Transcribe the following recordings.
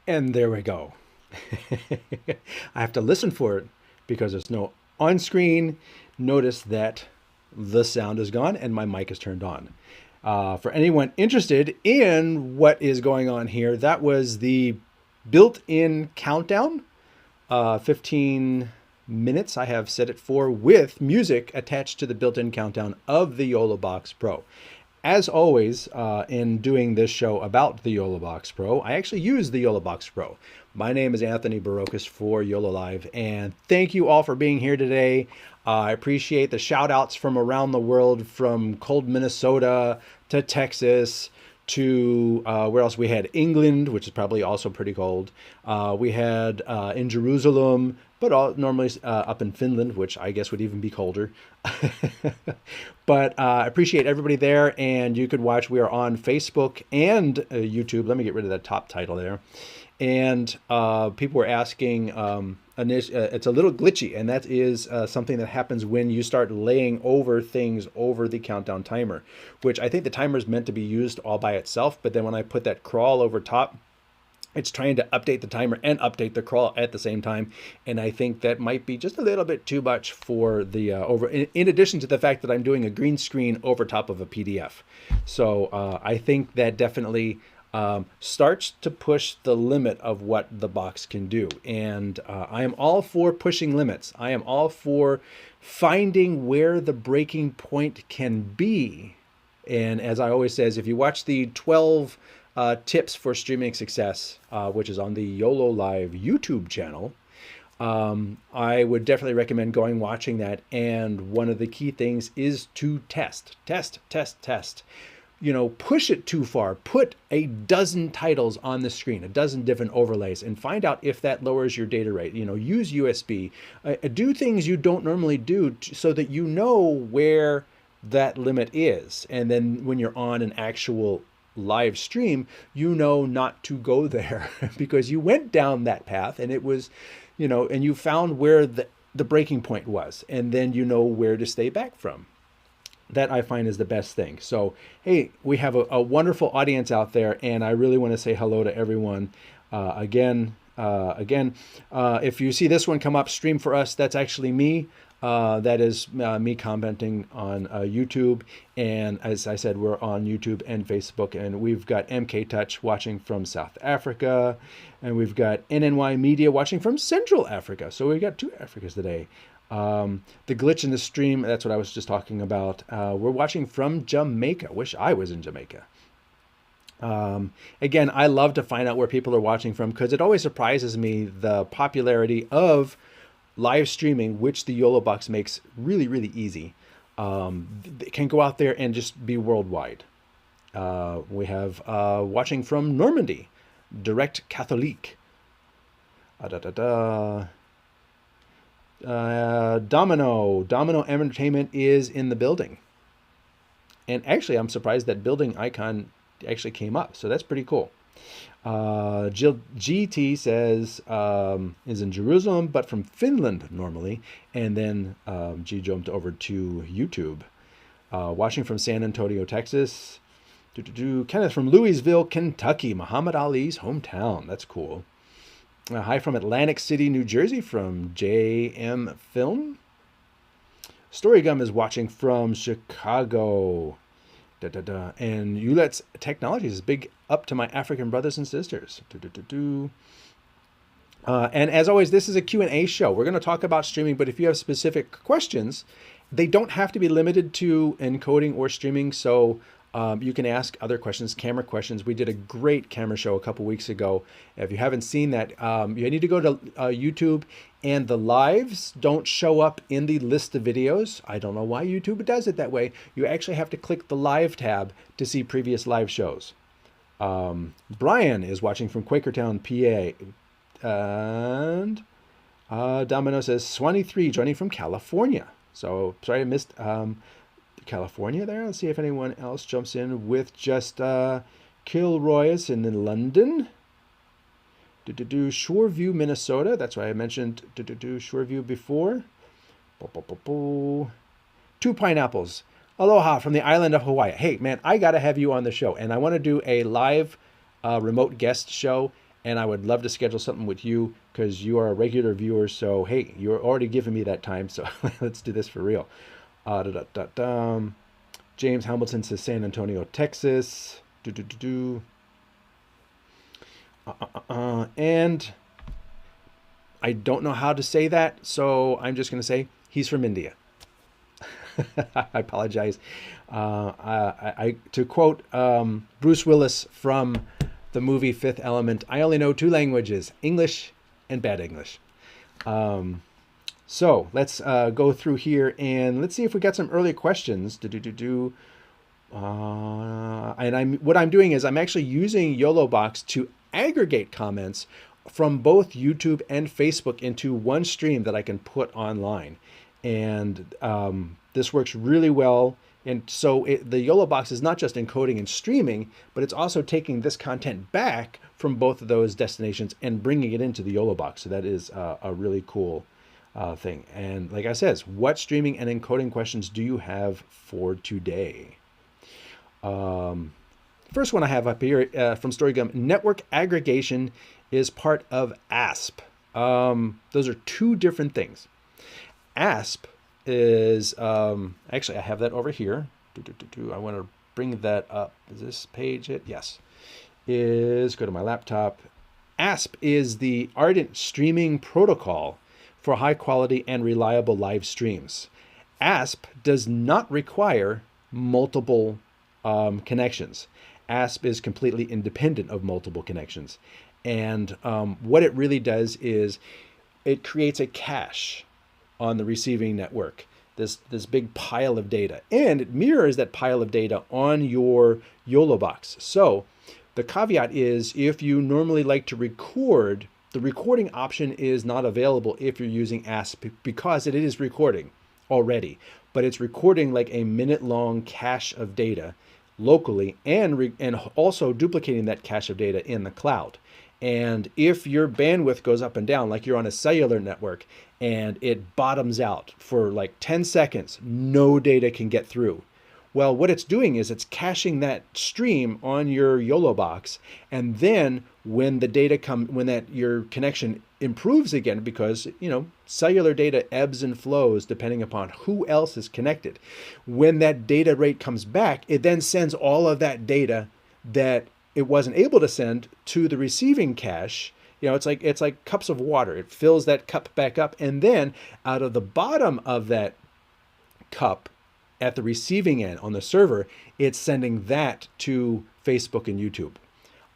And there we go. I have to listen for it because there's no on screen. Notice that the sound is gone and my mic is turned on. For anyone interested in what is going on here, that was the built-in countdown, 15 minutes I have set it for, with music attached to the built-in countdown of the YoloBox Pro. As always, in doing this show about the YoloBox Pro, I actually use the YoloBox Pro. My name is Anthony Barocas for YOLO Live, and thank you all for being here today. I appreciate the shout outs from around the world, from cold Minnesota to Texas to where else we had England, which is probably also pretty cold. We had in Jerusalem, but normally up in Finland, which I guess would even be colder. But I appreciate everybody there, and you could watch. We are on Facebook and YouTube. Let me get rid of that top title there. And people were asking, it's a little glitchy, and that is something that happens when you start laying over things over the countdown timer, which I think the timer is meant to be used all by itself. But then when I put that crawl over top, it's trying to update the timer and update the crawl at the same time. And I think that might be just a little bit too much for the over, in addition to the fact that I'm doing a green screen over top of a PDF. So I think that definitely starts to push the limit of what the box can do. And I am all for pushing limits. I am all for finding where the breaking point can be. And as I always says, if you watch the 12 tips for streaming success, which is on the YOLO Live YouTube channel, I would definitely recommend going watching that. And one of the key things is to test. You know, push it too far. Put a dozen titles on the screen, a dozen different overlays, and find out if that lowers your data rate. You know, use USB. Do things you don't normally do so that you know where that limit is. And then when you're on an actual live stream, you know not to go there because you went down that path and it was, you know, and you found where the breaking point was, and then you know where to stay back from. That I find is the best thing. So, hey, we have a wonderful audience out there, and I really want to say hello to everyone. Again, if you see this one come up, stream for us, that's actually me. That is me commenting on YouTube. And as I said, we're on YouTube and Facebook, and we've got MK Touch watching from South Africa, and we've got NNY Media watching from Central Africa. So we've got two Africas today. The glitch in the stream, that's what I was just talking about. We're watching from Jamaica. Wish I was in Jamaica. Again, I love to find out where people are watching from because it always surprises me the popularity of live streaming, which the YoloBox makes really, really easy. It can go out there and just be worldwide. We have watching from Normandy, Direct Catholique. Domino Entertainment is in the building, and actually I'm surprised that building icon actually came up, so that's pretty cool. Jill GT says is in Jerusalem but from Finland normally, and then G jumped over to YouTube. Watching from San Antonio, Texas. Kenneth from Louisville, Kentucky, Muhammad Ali's hometown. That's cool. Hi from Atlantic City, New Jersey, from JM Film. Storygum is watching from Chicago. And Ulet's Technologies is big up to my African brothers and sisters. And as always, this is a Q&A show. We're going to talk about streaming, but if you have specific questions, they don't have to be limited to encoding or streaming. So you can ask other questions, camera questions. We did a great camera show a couple weeks ago. If you haven't seen that, you need to go to YouTube, and the lives don't show up in the list of videos. I don't know why YouTube does it that way. You actually have to click the live tab to see previous live shows. Brian is watching from Quakertown, PA. And Domino says 23 joining from California. So sorry I missed California there. Let's see if anyone else jumps in with just Kilroy's in London. Shoreview, Minnesota. That's why I mentioned Shoreview before. Two pineapples. Aloha from the island of Hawaii. Hey, man, I got to have you on the show. And I want to do a live remote guest show and I would love to schedule something with you because you are a regular viewer. So hey, you're already giving me that time, so let's do this for real. James Hamilton says San Antonio, Texas. And I don't know how to say that, so I'm just going to say he's from India. I apologize. To quote Bruce Willis from the movie Fifth Element, I only know two languages, English and bad English. So let's go through here and let's see if we got some early questions. And what I'm doing is I'm actually using YoloBox to aggregate comments from both YouTube and Facebook into one stream that I can put online. And this works really well. And so the YoloBox is not just encoding and streaming, but it's also taking this content back from both of those destinations and bringing it into the YoloBox. So that is a really cool thing. And like I said, what streaming and encoding questions do you have for today? First one I have up here from StoryGum, network aggregation is part of ASP. Those are two different things. ASP is, actually I have that over here. I want to bring that up. Is this page it? Yes. Go to my laptop. ASP is the Ardent Streaming Protocol for high quality and reliable live streams. ASP does not require multiple connections. ASP is completely independent of multiple connections. And what it really does is it creates a cache on the receiving network, this big pile of data, and it mirrors that pile of data on your YoloBox. So the caveat is if you normally like to record, the recording option is not available if you're using ASP because it is recording already, but it's recording like a minute-long cache of data locally and also duplicating that cache of data in the cloud. And if your bandwidth goes up and down, like you're on a cellular network and it bottoms out for like 10 seconds, no data can get through. Well, what it's doing is it's caching that stream on your YoloBox, and then when the data your connection improves again, because cellular data ebbs and flows depending upon who else is connected. When that data rate comes back, it then sends all of that data that it wasn't able to send to the receiving cache. It's like cups of water. It fills that cup back up, and then out of the bottom of that cup at the receiving end on the server, it's sending that to Facebook and YouTube.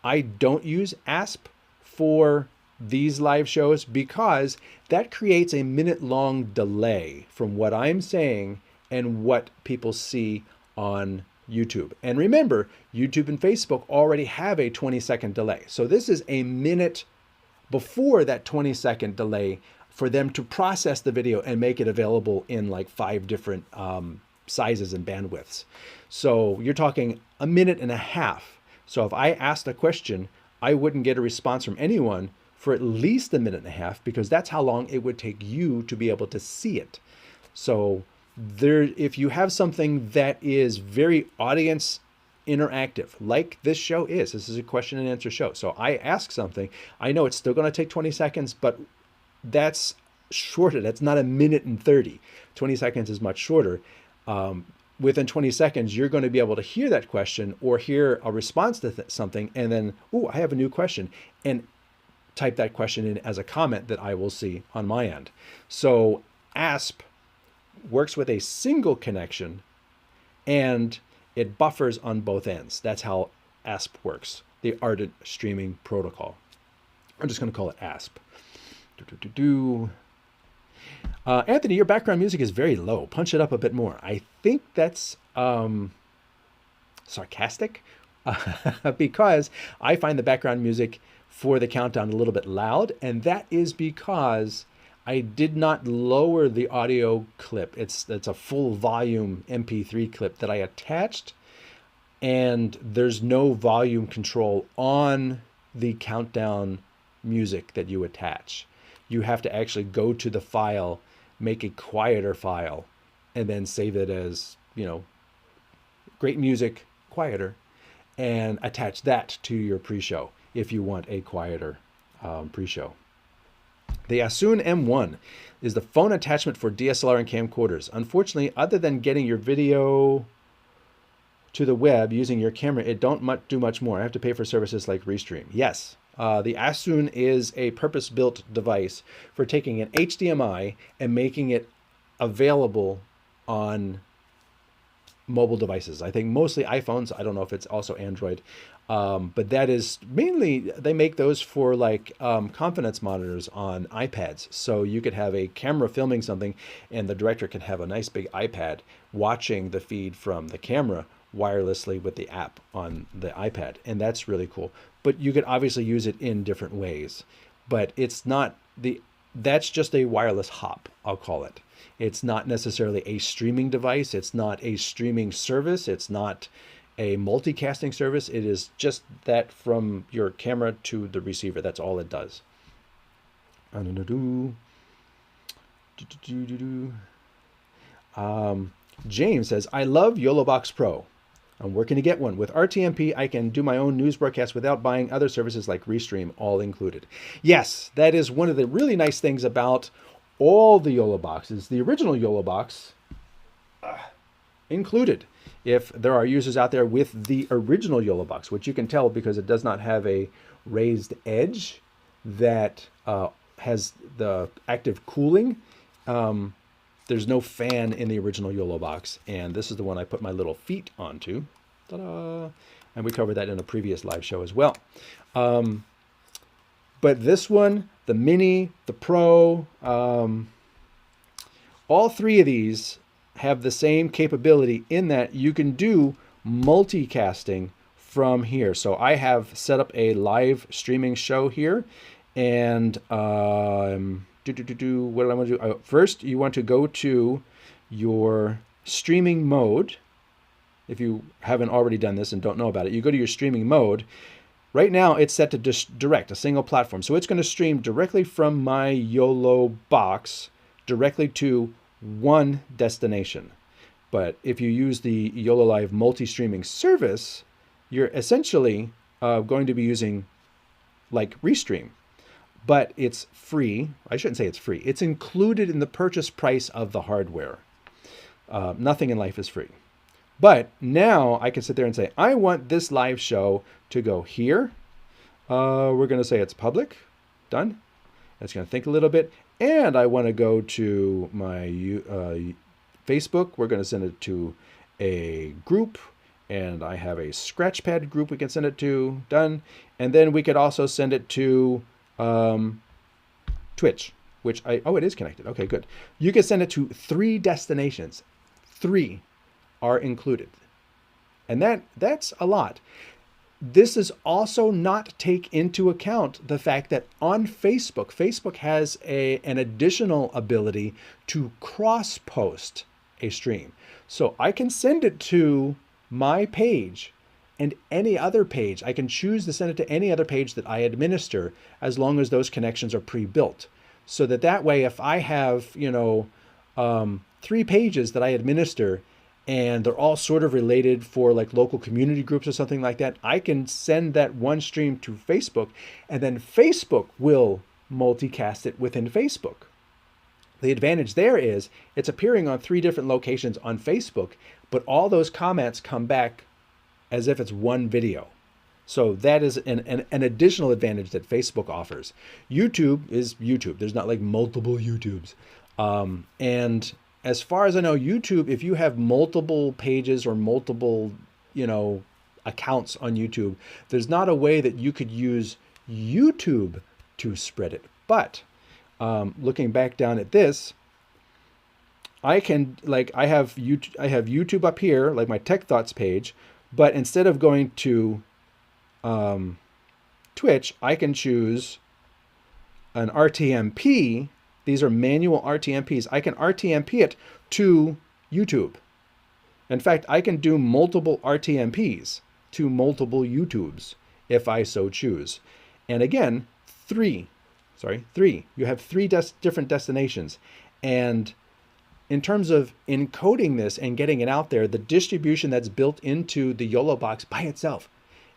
I don't use ASP for these live shows because that creates a minute-long delay from what I'm saying and what people see on YouTube. And remember, YouTube and Facebook already have a 20-second delay. So this is a minute before that 20-second delay for them to process the video and make it available in like 5 different sizes and bandwidths. So you're talking a minute and a half. So if I asked a question, I wouldn't get a response from anyone for at least a minute and a half, because that's how long it would take you to be able to see it. So if you have something that is very audience interactive, like this show is, this is a question and answer show. So I ask something, I know it's still going to take 20 seconds, but that's shorter. That's not a minute and 30. 20 seconds is much shorter. Within 20 seconds, you're going to be able to hear that question or hear a response to something, and then, I have a new question, and type that question in as a comment that I will see on my end. So ASP works with a single connection, and it buffers on both ends. That's how ASP works, the Ardent Streaming Protocol. I'm just going to call it ASP. Anthony, your background music is very low. Punch it up a bit more. I think that's sarcastic because I find the background music for the countdown a little bit loud, and that is because I did not lower the audio clip. It's a full volume MP3 clip that I attached, and there's no volume control on the countdown music that you attach. You have to actually go to the file, make a quieter file, and then save it as, great music, quieter, and attach that to your pre-show if you want a quieter pre-show. The Asun M1 is the phone attachment for DSLR and camcorders. Unfortunately, other than getting your video to the web using your camera, it don't do much more. I have to pay for services like Restream. Yes, the Asun is a purpose-built device for taking an HDMI and making it available on mobile devices. I think mostly iPhones. I don't know if it's also Android. But that is mainly, they make those for like confidence monitors on iPads. So you could have a camera filming something and the director can have a nice big iPad watching the feed from the camera wirelessly with the app on the iPad. And that's really cool. But you could obviously use it in different ways. But it's not that's just a wireless hop, I'll call it. It's not necessarily a streaming device. It's not a streaming service. It's not a multicasting service. It is just that from your camera to the receiver. That's all it does. James says, I love YoloBox Pro. I'm working to get one. With RTMP, I can do my own news broadcast without buying other services like Restream, all included. Yes, that is one of the really nice things about all the YoloBoxes. The original YoloBox included. If there are users out there with the original YoloBox, which you can tell because it does not have a raised edge that has the active cooling. There's no fan in the original YoloBox, and this is the one I put my little feet onto. Ta-da! And we covered that in a previous live show as well. But this one, the Mini, the Pro, all three of these have the same capability in that you can do multicasting from here. So I have set up a live streaming show here, and what do I want to do? First, you want to go to your streaming mode. If you haven't already done this and don't know about it, you go to your streaming mode. Right now, it's set to direct, a single platform. So it's going to stream directly from my YoloBox directly to one destination. But if you use the YoloLive multi-streaming service, you're essentially going to be using like Restream. But it's free. I shouldn't say it's free. It's included in the purchase price of the hardware. Nothing in life is free. But now I can sit there and say, I want this live show to go here. We're going to say it's public. Done. It's going to think a little bit. And I want to go to my Facebook. We're going to send it to a group. And I have a Scratchpad group we can send it to. Done. And then we could also send it to Twitch, which it is connected. Okay, good. You can send it to 3 destinations. 3 are included. And that's a lot. This does also not take into account the fact that on Facebook has an additional ability to cross-post a stream. So I can send it to my page and any other page. I can choose to send it to any other page that I administer as long as those connections are pre-built. So that way, if I have, 3 pages that I administer and they're all sort of related for like local community groups or something like that, I can send that one stream to Facebook, and then Facebook will multicast it within Facebook. The advantage there is it's appearing on 3 different locations on Facebook, but all those comments come back as if it's one video. So that is an additional advantage that Facebook offers. YouTube is YouTube. There's not like multiple YouTubes. And as far as I know, YouTube, if you have multiple pages or multiple, accounts on YouTube, there's not a way that you could use YouTube to spread it. But looking back down at this, I can, I have YouTube up here, like my Tech Thoughts page, but instead of going to Twitch, I can choose an RTMP. These are manual RTMPs. I can RTMP it to YouTube. In fact, I can do multiple RTMPs to multiple YouTubes if I so choose. And again, 3. You have 3 different destinations. And in terms of encoding this and getting it out there, the distribution that's built into the YoloBox by itself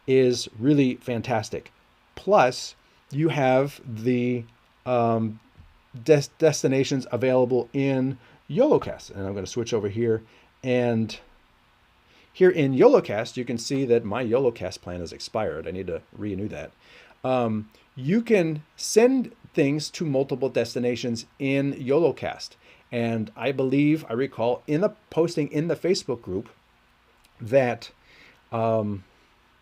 is really fantastic. Plus, you have the destinations available in YoloCast. And I'm going to switch over here. And here in YoloCast, you can see that my YoloCast plan has expired. I need to renew that. You can send things to multiple destinations in YoloCast. And I believe, I recall in the posting in the Facebook group that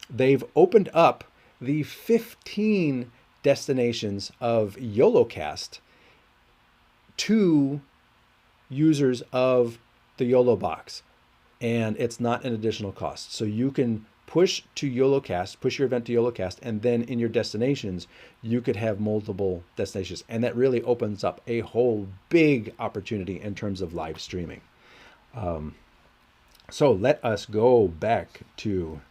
they've opened up the 15 destinations of YoloCast to users of the YoloBox. And it's not an additional cost. So you can push to YoloCast, push your event to YoloCast, and then in your destinations, you could have multiple destinations. And that really opens up a whole big opportunity in terms of live streaming. So let us go back to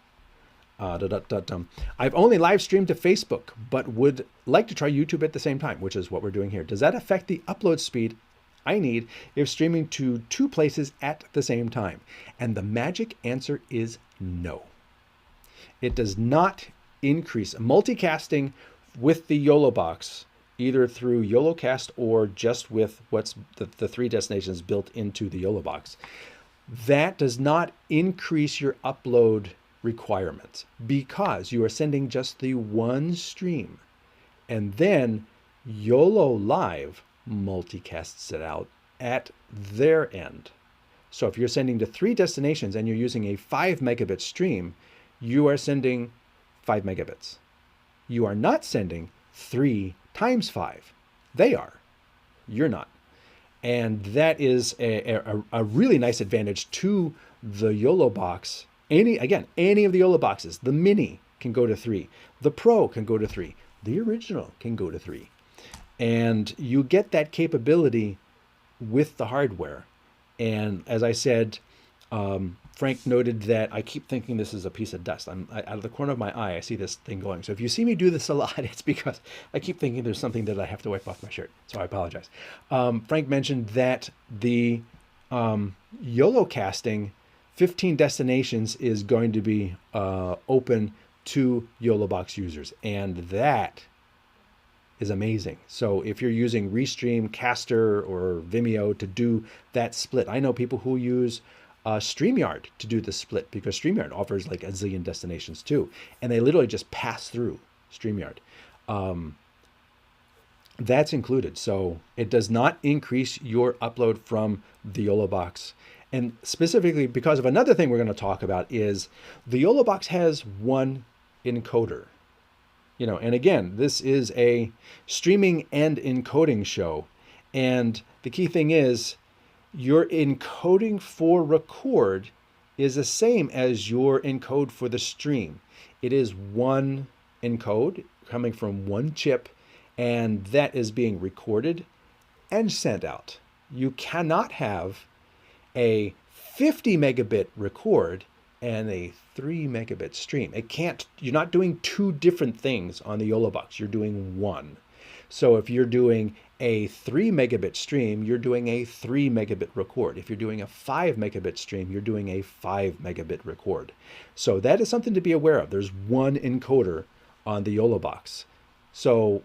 I've only live streamed to Facebook, but would like to try YouTube at the same time, which is what we're doing here. Does that affect the upload speed I need if streaming to two places at the same time? And the magic answer is no. It does not increase multicasting with the YoloBox, either through YoloCast or just with what's the three destinations built into the YoloBox. That does not increase your upload requirements because you are sending just the one stream, and then YOLO Live multicasts it out at their end. So if you're sending to three destinations and you're using a 5 megabit stream, you are sending 5 megabits. You are not sending 3 times 5. They are. You're not. And that is a really nice advantage to the YoloBox. Any of the YoloBoxes, the Mini can go to 3. The Pro can go to 3. The original can go to 3. And you get that capability with the hardware. And as I said, Frank noted that I keep thinking this is a piece of dust. Out of the corner of my eye, I see this thing going. So if you see me do this a lot, it's because I keep thinking there's something that I have to wipe off my shirt. So I apologize. Frank mentioned that the YOLO casting 15 destinations is going to be open to YoloBox users. And that is amazing. So if you're using Restream, Caster, or Vimeo to do that split, I know people who use StreamYard to do the split because StreamYard offers like a zillion destinations too. And they literally just pass through StreamYard. That's included. So it does not increase your upload from the YoloBox. And specifically because of another thing we're going to talk about is the YoloBox has one encoder. You know, and again, this is a streaming and encoding show. And the key thing is your encoding for record is the same as your encode for the stream. It is one encode coming from one chip, and that is being recorded and sent out. You cannot have a 50 megabit record and a 3 megabit stream. It can't, you're not doing two different things on the YoloBox, you're doing one. So if you're doing a 3 megabit stream, you're doing a 3 megabit record. If you're doing a 5 megabit stream, you're doing a 5 megabit record. So that is something to be aware of. There's one encoder on the YoloBox. So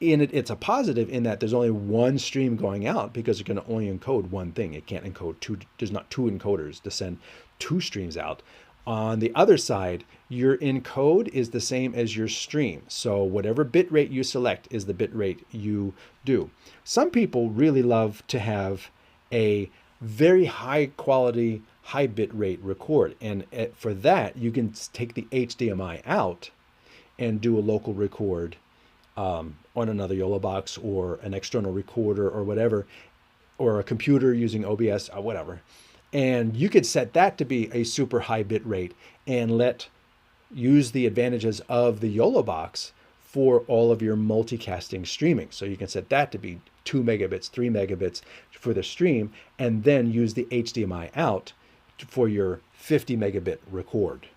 in it, it's a positive in that there's only one stream going out because it can only encode one thing. It can't encode two, there's not two encoders to send two streams out. On the other side, your encode is the same as your stream. So whatever bit rate you select is the bit rate you do. Some people really love to have a very high quality, high bit rate record. And for that, you can take the HDMI out and do a local record on another YoloBox or an external recorder or whatever, or a computer using OBS or whatever. And you could set that to be a super high bit rate and use the advantages of the YoloBox for all of your multicasting streaming. So you can set that to be 2 megabits, 3 megabits for the stream, and then use the HDMI out for your 50 megabit record.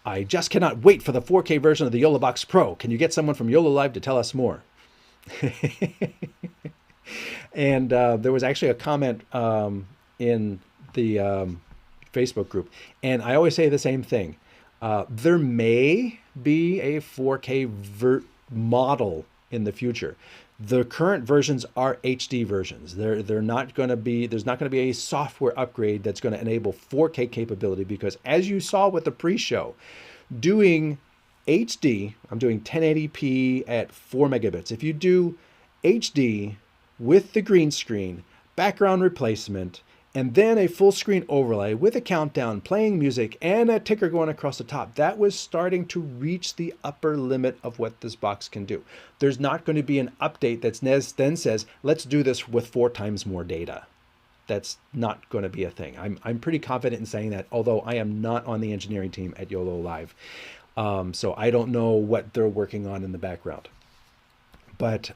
I just cannot wait for the 4K version of the YoloBox Pro. Can you get someone from YOLO Live to tell us more? And there was actually a comment in the Facebook group. And I always say the same thing. There may be a 4K model in the future. The current versions are HD versions. They're not going to be, there's not going to be a software upgrade that's going to enable 4K capability, because as you saw with the pre-show, doing HD, I'm doing 1080p at 4 megabits. If you do HD with the green screen, background replacement, and then a full screen overlay with a countdown, playing music, and a ticker going across the top, that was starting to reach the upper limit of what this box can do. There's not going to be an update that then says, let's do this with 4 times more data. That's not going to be a thing. I'm pretty confident in saying that, although I am not on the engineering team at YoloLive. So I don't know what they're working on in the background. But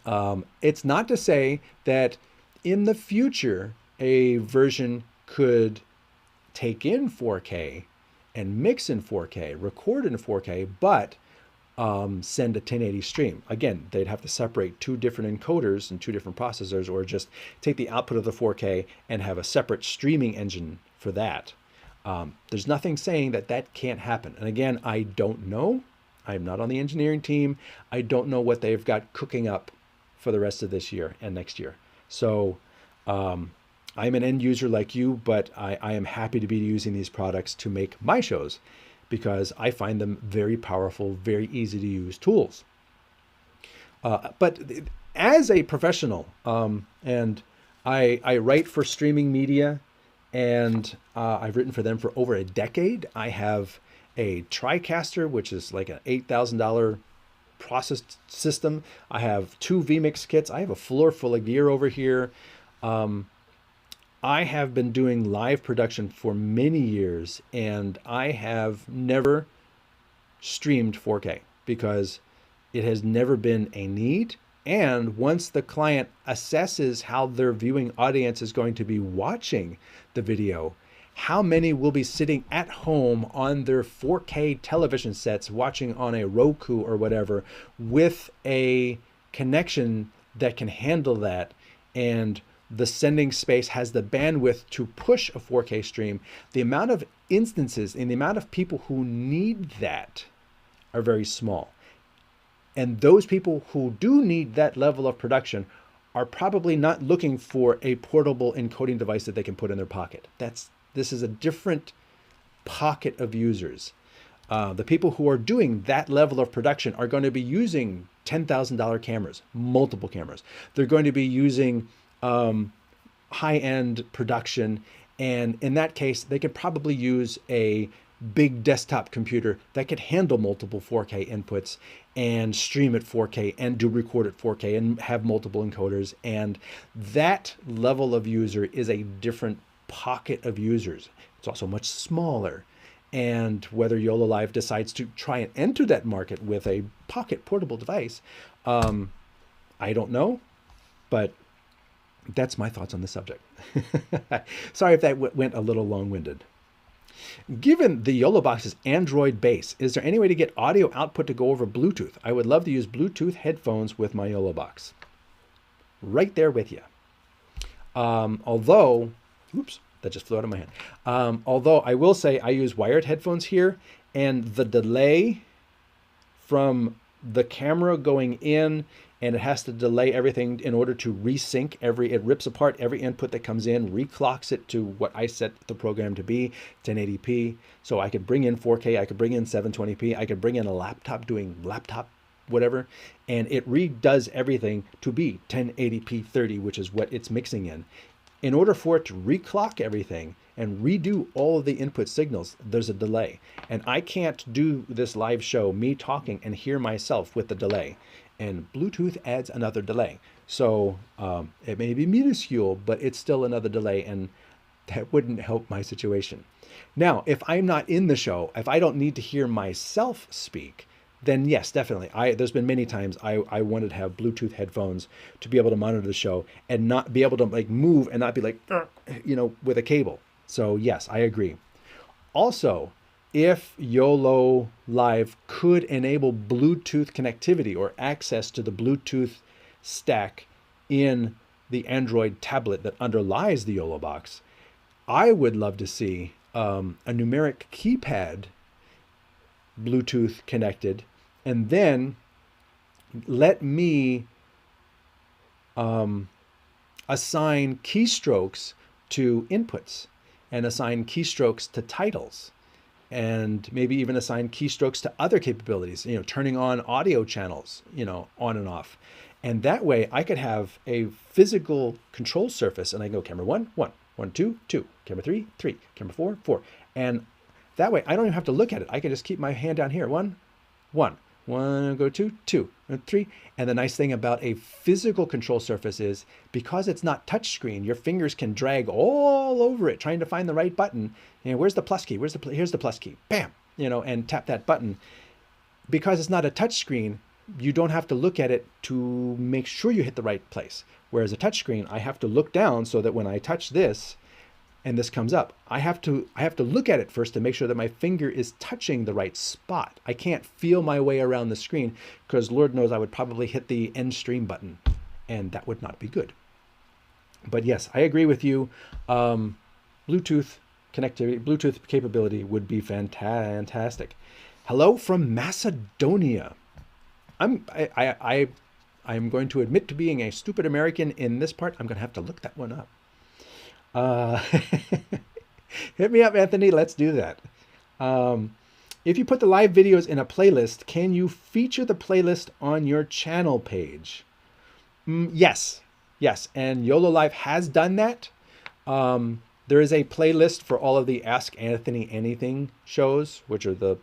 it's not to say that in the future, a version could take in 4K and mix in 4K, record in 4K, but send a 1080 stream. Again, they'd have to separate 2 different encoders and 2 different processors, or just take the output of the 4K and have a separate streaming engine for that. There's nothing saying that that can't happen. And again, I don't know. I'm not on the engineering team. I don't know what they've got cooking up for the rest of this year and next year. So I'm an end user like you, but I am happy to be using these products to make my shows, because I find them very powerful, very easy to use tools. But as a professional, and I write for streaming media, and I've written for them for over a decade. I have a TriCaster, which is like an $8,000 process system. I have 2 vMix kits. I have a floor full of gear over here. I have been doing live production for many years, and I have never streamed 4K because it has never been a need. And once the client assesses how their viewing audience is going to be watching the video, how many will be sitting at home on their 4K television sets, watching on a Roku or whatever, with a connection that can handle that, and the sending space has the bandwidth to push a 4K stream, the amount of instances and the amount of people who need that are very small. And those people who do need that level of production are probably not looking for a portable encoding device that they can put in their pocket. This is a different pocket of users. The people who are doing that level of production are going to be using $10,000 cameras, multiple cameras. They're going to be using high-end production, and in that case, they could probably use a big desktop computer that could handle multiple 4K inputs and stream at 4K and do record at 4K and have multiple encoders. And that level of user is a different pocket of users. It's also much smaller. And whether YoloLive decides to try and enter that market with a pocket portable device, I don't know, but that's my thoughts on the subject. Sorry if that went a little long-winded. Given the YoloBox's Android base, is there any way to get audio output to go over Bluetooth? I would love to use Bluetooth headphones with my YoloBox. Right there with you. Although, oops, that just flew out of my hand. Although I will say I use wired headphones here, and the delay from the camera going in, and it has to delay everything in order to resync it rips apart every input that comes in, reclocks it to what I set the program to be, 1080p. So I could bring in 4K, I could bring in 720p, I could bring in a laptop doing laptop whatever, and it redoes everything to be 1080p 30, which is what it's mixing in. In order for it to reclock everything and redo all of the input signals, there's a delay. And I can't do this live show, me talking, and hear myself with the delay. And Bluetooth adds another delay. So it may be minuscule, but it's still another delay, and that wouldn't help my situation. Now, if I'm not in the show, if I don't need to hear myself speak, then yes, definitely. There's been many times I wanted to have Bluetooth headphones to be able to monitor the show and not be able to like move and not be like, with a cable. So yes, I agree. Also, if YoloLive could enable Bluetooth connectivity or access to the Bluetooth stack in the Android tablet that underlies the YoloBox, I would love to see a numeric keypad Bluetooth connected, and then let me assign keystrokes to inputs and assign keystrokes to titles and maybe even assign keystrokes to other capabilities, turning on audio channels, on and off. And that way I could have a physical control surface and I go camera 1, 1, 1, 2, 2, camera 3, 3, camera 4, 4. And that way I don't even have to look at it. I can just keep my hand down here. 1, 1, 1, go 2, 2, 3. And the nice thing about a physical control surface is because it's not touchscreen, your fingers can drag all over it trying to find the right button. Where's the plus key? Here's the plus key. Bam, and tap that button. Because it's not a touchscreen, you don't have to look at it to make sure you hit the right place. Whereas a touchscreen, I have to look down so that when I touch this and this comes up, I have to look at it first to make sure that my finger is touching the right spot. I can't feel my way around the screen because Lord knows I would probably hit the end stream button and that would not be good. But yes, I agree with you. Bluetooth connectivity, Bluetooth capability would be fantastic. Hello from Macedonia. I'm going to admit to being a stupid American in this part. I'm going to have to look that one up. Hit me up, Anthony. Let's do that. If you put the live videos in a playlist, can you feature the playlist on your channel page? Yes. And YOLO Live has done that. There is a playlist for all of the Ask Anthony Anything shows, which are the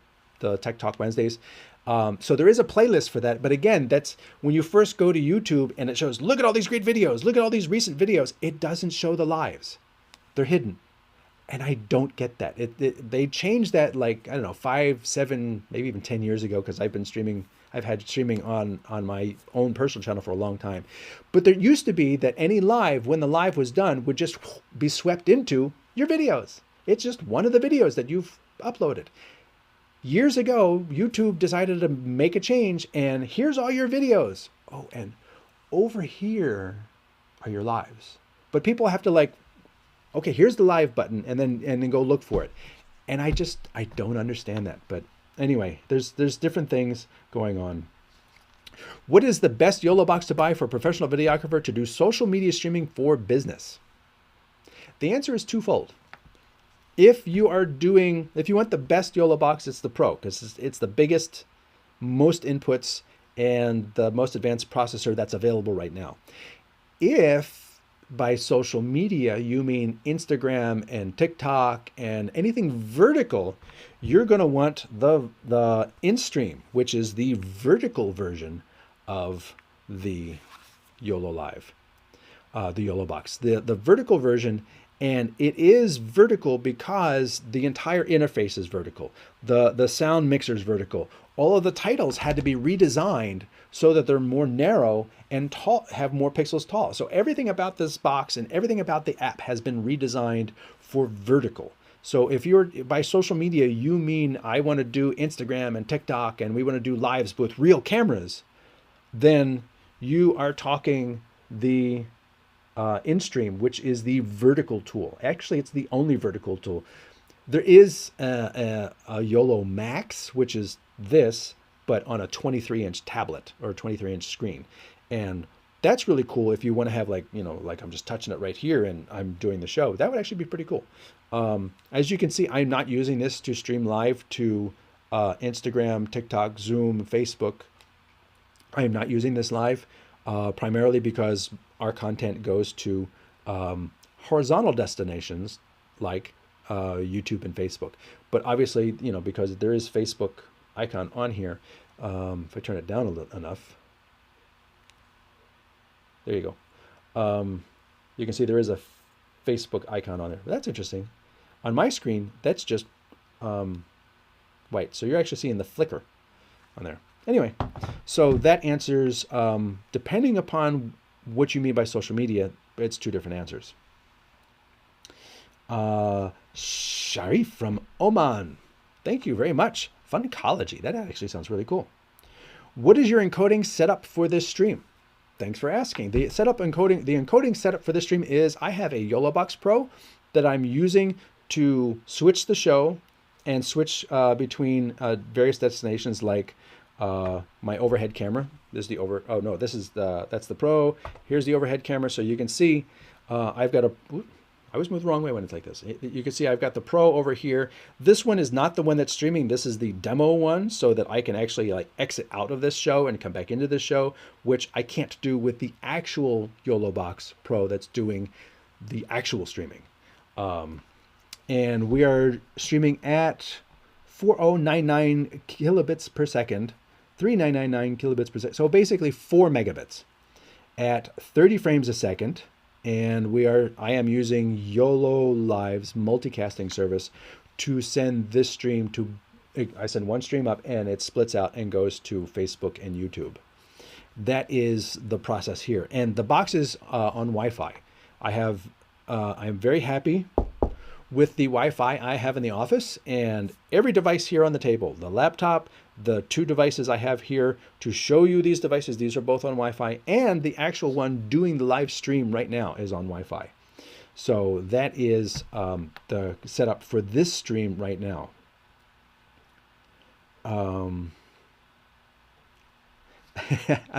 Tech Talk Wednesdays. So there is a playlist for that. But again, that's when you first go to YouTube and it shows, look at all these great videos, look at all these recent videos. It doesn't show the lives. They're hidden. And I don't get that. They changed that 5, 7, maybe even 10 years ago because I've been streaming. I've had streaming on my own personal channel for a long time. But there used to be that any live, when the live was done, would just be swept into your videos. It's just one of the videos that you've uploaded. Years ago, YouTube decided to make a change and here's all your videos. Oh, and over here are your lives. But people have to okay, here's the live button and then go look for it. And I don't understand that. But anyway, there's different things going on. What is the best YoloBox to buy for a professional videographer to do social media streaming for business? The answer is twofold. If you want the best YoloBox, it's the Pro because it's the biggest, most inputs, and the most advanced processor that's available right now. If by social media you mean Instagram and TikTok and anything vertical, you're going to want the InStream, which is the vertical version of the YOLO Live, the YoloBox, the vertical version. And it is vertical because the entire interface is vertical. The sound mixer is vertical. All of the titles had to be redesigned so that they're more narrow and tall, have more pixels tall. So everything about this box and everything about the app has been redesigned for vertical. So if you're by social media, you mean I want to do Instagram and TikTok and we want to do lives with real cameras, then you are talking the InStream, which is the vertical tool. Actually, it's the only vertical tool. There is a YOLO Max, which is this, but on a 23-inch tablet or 23-inch screen. And that's really cool if you want to have like I'm just touching it right here and I'm doing the show. That would actually be pretty cool. As you can see, I'm not using this to stream live to Instagram, TikTok, Zoom, Facebook. I am not using this live. Primarily because our content goes to horizontal destinations like YouTube and Facebook. But obviously, because there is Facebook icon on here, if I turn it down a little enough, there you go. You can see there is a Facebook icon on there. That's interesting. On my screen, that's just white. So you're actually seeing the flicker on there. Anyway, so that answers, depending upon what you mean by social media, it's two different answers. Sharif from Oman. Thank you very much. Funkology. That actually sounds really cool. What is your encoding setup for this stream? Thanks for asking. The encoding setup for this stream is I have a YoloBox Pro that I'm using to switch the show and switch between various destinations, like my overhead camera. This is the oh no, that's the Pro. Here's the overhead camera, so you can see I've got a. I always move the wrong way when it's like this. You can see I've got the Pro over here. This one is not the one that's streaming. This is the demo one, so that I can actually like exit out of this show and come back into this show, which I can't do with the actual YoloBox Pro that's doing the actual streaming. And we are streaming at 4099 kilobits per second, 3999 kilobits per second. So basically 4 megabits at 30 frames a second. And I am using YoloLive's multicasting service to send this stream to, I send one stream up and it splits out and goes to Facebook and YouTube. That is the process here. And the box is on Wi-Fi. I'm very happy with the Wi-Fi I have in the office, and every device here on the table, the laptop, the 2 devices I have here to show you these devices, these are both on Wi-Fi, and the actual one doing the live stream right now is on Wi-Fi. So that is the setup for this stream right now. A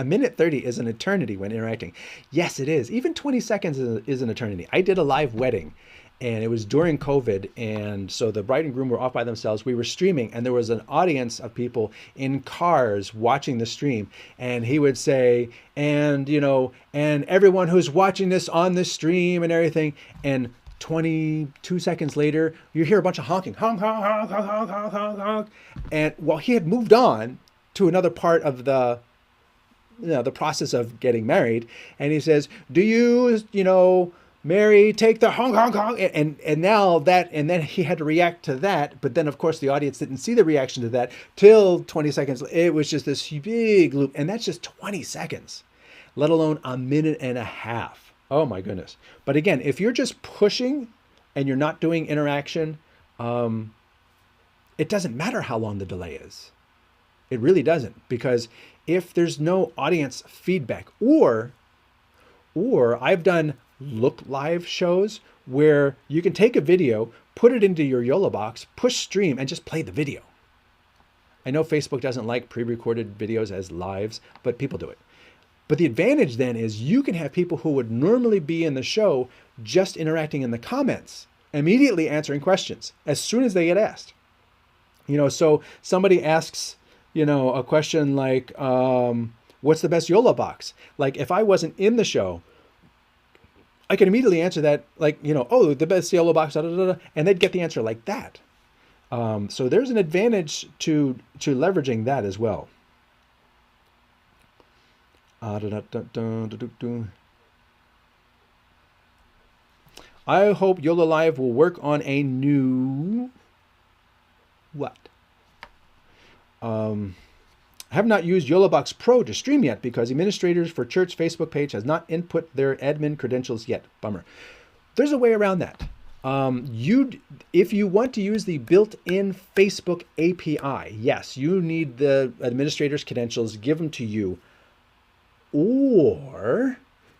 minute 30 is an eternity when interacting. Yes, it is. Even 20 seconds is an eternity. I did a live wedding, and it was during COVID, and so the bride and groom were off by themselves. We were streaming, and there was an audience of people in cars watching the stream, and he would say, and everyone who's watching this on the stream and everything, and 22 seconds later, you hear a bunch of honking, honk, honk, honk, honk, honk, honk, honk, honk. And well, he had moved on to another part of the process of getting married, and he says, do you, Mary, take the honk, honk, honk, and now that, and then he had to react to that, but then of course the audience didn't see the reaction to that till 20 seconds. It was just this big loop, and that's just 20 seconds, let alone a minute and a half. Oh my goodness. But again, if you're just pushing and you're not doing interaction, it doesn't matter how long the delay is. It really doesn't, because if there's no audience feedback, or I've done look live shows where you can take a video, put it into your YoloBox, push stream, and just play the video. I know Facebook doesn't like pre-recorded videos as lives, but people do it. But the advantage then is you can have people who would normally be in the show just interacting in the comments, immediately answering questions as soon as they get asked. So somebody asks, a question like, what's the best YoloBox? Like if I wasn't in the show, I can immediately answer that, like, oh, the best YoloBox, da, da, da, da, and they'd get the answer like that. So there's an advantage to leveraging that as well. I hope YoloLive will work on a new what? I have not used YoloBox Pro to stream yet because administrators for church Facebook page has not input their admin credentials yet. Bummer. There's a way around that. If you want to use the built-in Facebook API, yes, you need the administrator's credentials, give them to you. Or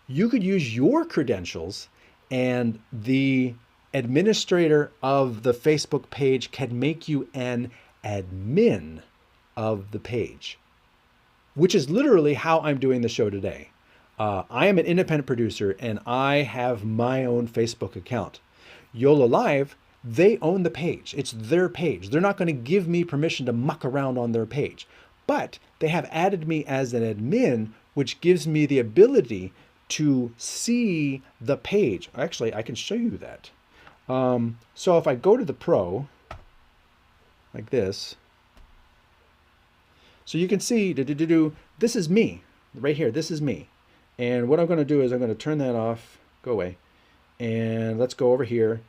you could use your credentials and the administrator of the Facebook page can make you an admin of the page, which is literally how I'm doing the show today. I am an independent producer and I have my own Facebook account. YoloLive, they own the page. It's their page. They're not going to give me permission to muck around on their page, but they have added me as an admin, which gives me the ability to see the page. Actually, I can show you that. So if I go to the Pro, like this, so you can see, this is me, right here, this is me. And what I'm going to do is I'm going to turn that off, go away, and let's go over here.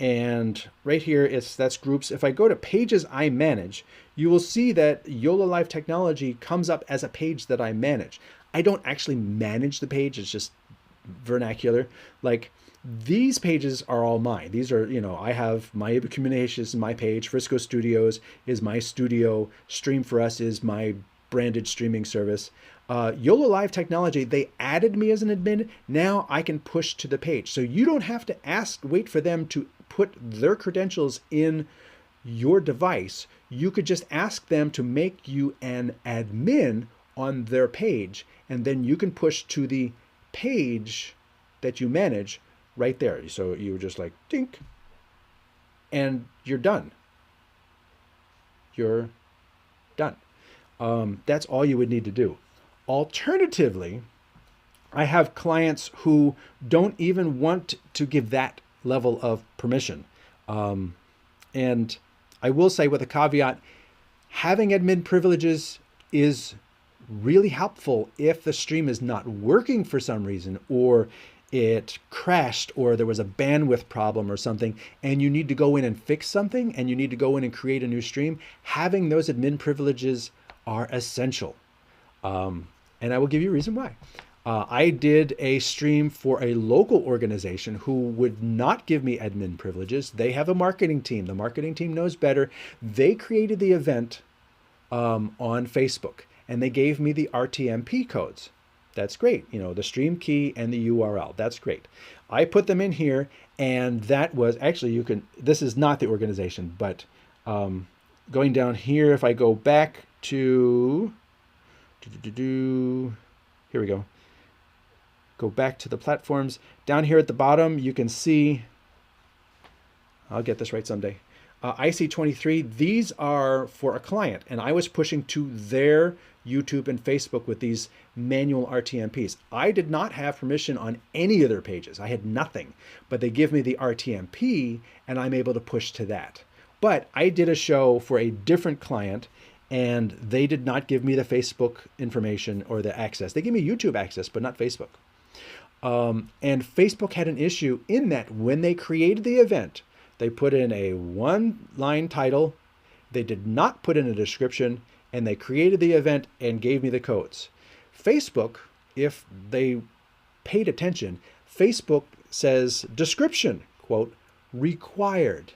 And right here, that's groups. If I go to pages I manage, you will see that YoloLive technology comes up as a page that I manage. I don't actually manage the page, it's just vernacular. Like these pages are all mine. These are, I have my Able Communications is my page, Frisco Studios is my studio, Stream for Us is my branded streaming service. YoloLive technology, they added me as an admin. Now I can push to the page. So you don't have to wait for them to put their credentials in your device, you could just ask them to make you an admin on their page, and then you can push to the page that you manage right there. So you just like dink, and you're done. You're done. That's all you would need to do. Alternatively, I have clients who don't even want to give that level of permission. And I will say with a caveat, having admin privileges is really helpful if the stream is not working for some reason, or it crashed, or there was a bandwidth problem or something, and you need to go in and fix something, and you need to go in and create a new stream. Having those admin privileges are essential. And I will give you a reason why. I did a stream for a local organization who would not give me admin privileges. They have a marketing team. The marketing team knows better. They created the event on Facebook, and they gave me the RTMP codes. That's great. You know, the stream key and the URL. That's great. I put them in here, and that was actually, you can, this is not the organization, but going down here, if I go back to, here we go. Go back to the platforms. Down here at the bottom, you can see, I'll get this right someday. IC23, these are for a client, and I was pushing to their YouTube and Facebook with these manual RTMPs. I did not have permission on any of their pages. I had nothing, but they give me the RTMP, and I'm able to push to that. But I did a show for a different client, and they did not give me the Facebook information or the access. They gave me YouTube access, but not Facebook. And Facebook had an issue in that when they created the event, they put in a one-line title, they did not put in a description, and they created the event and gave me the codes. Facebook, if they paid attention, Facebook says description, quote, required.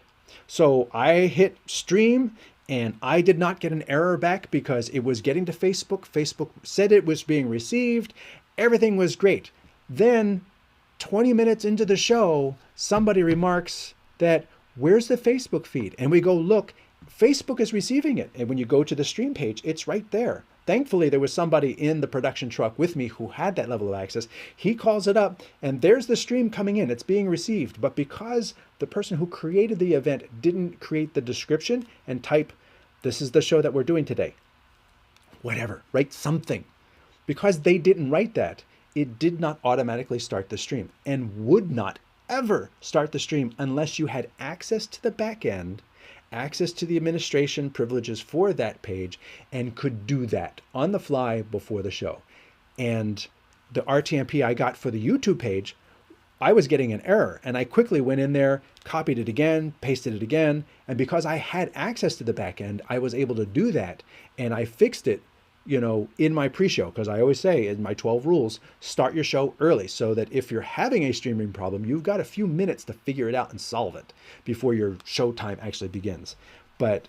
So I hit stream, and I did not get an error back because it was getting to Facebook. Facebook said it was being received. Everything was great. Then 20 minutes into the show, somebody remarks that, where's the Facebook feed? And we go, look, Facebook is receiving it. And when you go to the stream page, it's right there. Thankfully, there was somebody in the production truck with me who had that level of access. He calls it up, and there's the stream coming in. It's being received. But because the person who created the event didn't create the description and type, this is the show that we're doing today, whatever, write something. Because they didn't write that, it did not automatically start the stream, and would not ever start the stream unless you had access to the back end, access to the administration privileges for that page, and could do that on the fly before the show. And the RTMP I got for the YouTube page, I was getting an error, and I quickly went in there, copied it again, pasted it again, and because I had access to the back end, I was able to do that, and I fixed it, you know, in my pre-show, because I always say in my 12 rules, start your show early so that if you're having a streaming problem, you've got a few minutes to figure it out and solve it before your show time actually begins. But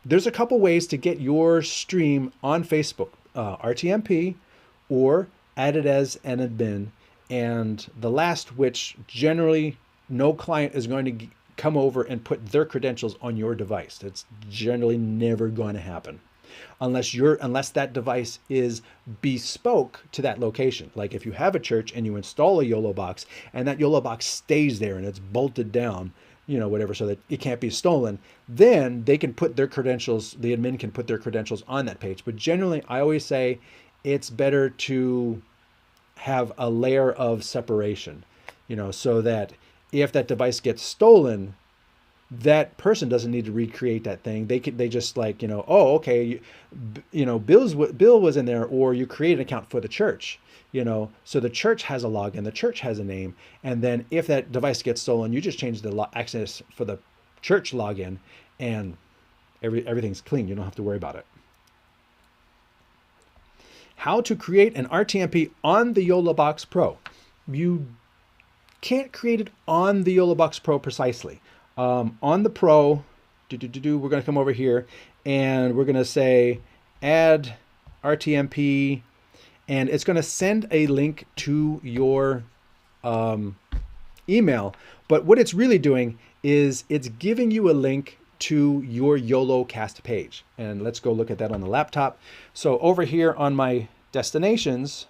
there's a couple ways to get your stream on Facebook, RTMP, or add it as an admin. And the last, which generally no client is going to come over and put their credentials on your device. It's generally never going to happen. Unless that device is bespoke to that location. Like if you have a church and you install a YoloBox and that YoloBox stays there and it's bolted down, you know, whatever, so that it can't be stolen, then they can put their credentials, the admin can put their credentials on that page. But generally, I always say it's better to have a layer of separation, you know, so that if that device gets stolen, that person doesn't need to recreate that thing. They just like, you know, oh, okay, you know, Bill was in there, or you create an account for the church, you know, so the church has a login, the church has a name, and then if that device gets stolen, you just change the access for the church login, and everything's clean. You don't have to worry about it. How to create an RTMP on the YoloBox Pro. You can't create it on the YoloBox Pro precisely. On the Pro, we're going to come over here and we're going to say add RTMP, and it's going to send a link to your email. But what it's really doing is it's giving you a link to your YoloCast page. And let's go look at that on the laptop. So over here on my destinations,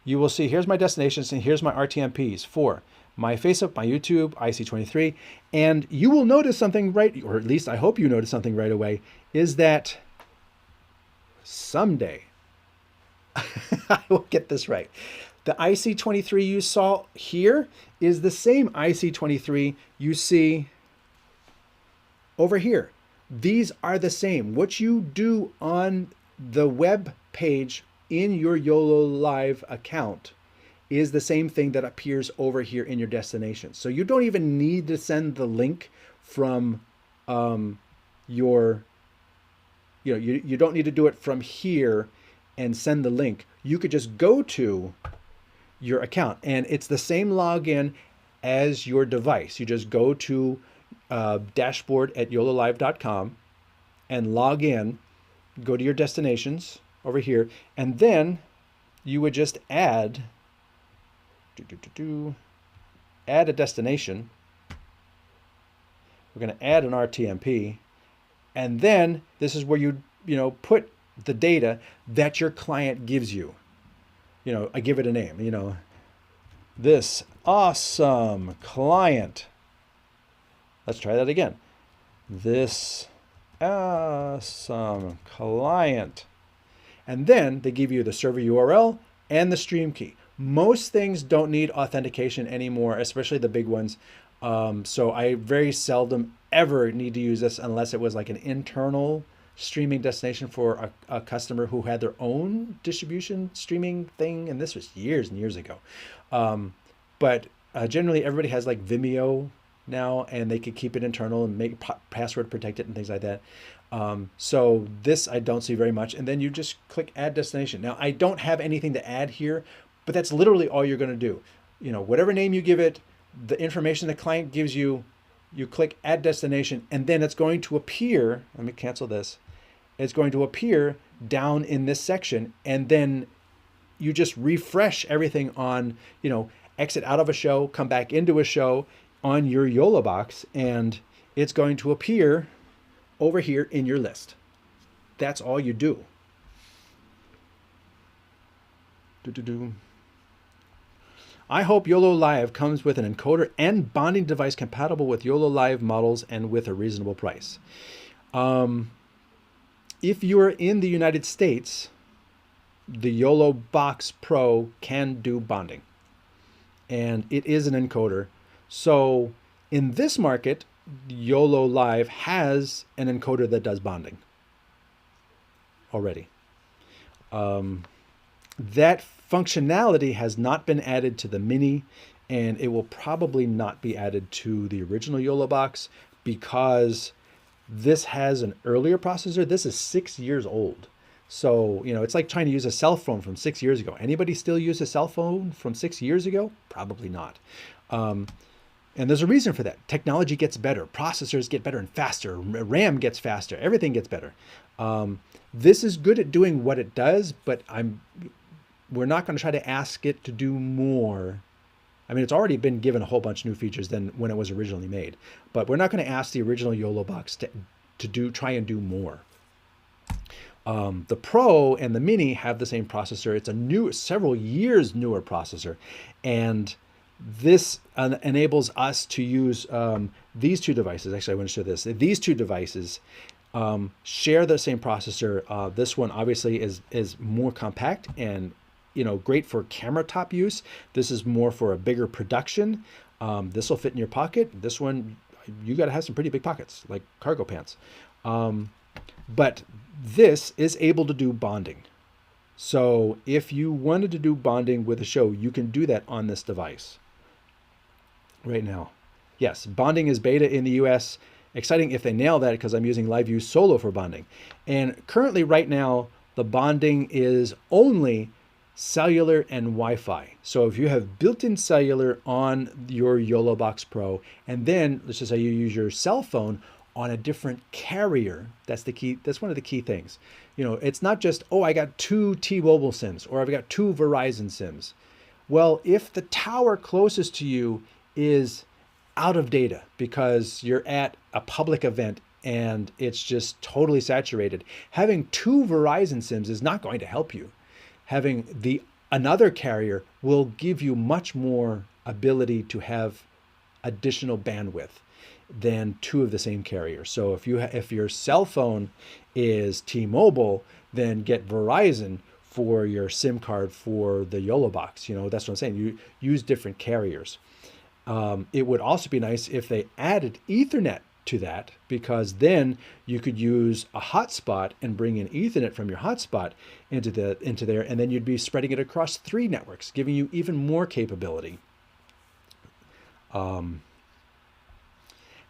you will see here's my destinations and here's my RTMPs for my Facebook, my YouTube, IC23. And you will notice something right, or at least I hope you notice something right away, is that someday I will get this right. The IC23 you saw here is the same IC23 you see over here. These are the same. What you do on the web page in your YOLO Live account is the same thing that appears over here in your destination. So you don't even need to send the link from you don't need to do it from here and send the link. You could just go to your account and it's the same login as your device. You just go to dashboard at YoloLive.com and log in, go to your destinations over here, and then you would just add a destination. We're going to add an RTMP, and then this is where you put the data that your client gives you. I give it a name, this awesome client. Let's try that again. This awesome client. And then they give you the server URL and the stream key. Most things don't need authentication anymore, especially the big ones. So I very seldom ever need to use this unless it was like an internal streaming destination for a customer who had their own distribution streaming thing. And this was years and years ago. But generally everybody has like Vimeo now, and they could keep it internal and make password protected and things like that. So this I don't see very much. And then you just click add destination. Now I don't have anything to add here, but that's literally all you're going to do. Whatever name you give it, the information the client gives you, you click add destination, and then it's going to appear, let me cancel this. It's going to appear down in this section, and then you just refresh everything on, exit out of a show, come back into a show on your YoloBox, and it's going to appear over here in your list. That's all you do. I hope YOLO Live comes with an encoder and bonding device compatible with YOLO Live models and with a reasonable price. If you're in the United States, the YoloBox Pro can do bonding, and it is an encoder. So in this market, YOLO Live has an encoder that does bonding already. That functionality has not been added to the Mini, and it will probably not be added to the original YoloBox because this has an earlier processor. This is 6 years old. So, it's like trying to use a cell phone from 6 years ago. Anybody still use a cell phone from 6 years ago? Probably not. And there's a reason for that. Technology gets better. Processors get better and faster. RAM gets faster. Everything gets better. This is good at doing what it does, but we're not going to try to ask it to do more. I mean, it's already been given a whole bunch of new features than when it was originally made. But we're not going to ask the original YoloBox to try and do more. The Pro and the Mini have the same processor. It's a several years newer processor, and this enables us to use these two devices. Actually, I want to show this. These two devices share the same processor. This one obviously is more compact and great for camera top use. This is more for a bigger production. This will fit in your pocket. This one, you got to have some pretty big pockets, like cargo pants. But this is able to do bonding. So if you wanted to do bonding with a show, you can do that on this device right now. Yes, bonding is beta in the US. Exciting if they nail that, because I'm using LiveView Solo for bonding. And currently right now, the bonding is only cellular and Wi-Fi. So if you have built-in cellular on your YoloBox Pro, and then let's just say you use your cell phone on a different carrier, that's the key. That's one of the key things. It's not just, oh, I got 2 T-Mobile SIMs or I've got 2 Verizon SIMs. Well, if the tower closest to you is out of data because you're at a public event and it's just totally saturated, having two Verizon SIMs is not going to help you. Having the another carrier will give you much more ability to have additional bandwidth than two of the same carrier. So if your cell phone is T-Mobile, then get Verizon for your SIM card for the YoloBox. That's what I'm saying. You use different carriers. It would also be nice if they added Ethernet to that, because then you could use a hotspot and bring in Ethernet from your hotspot into there, and then you'd be spreading it across 3 networks, giving you even more capability.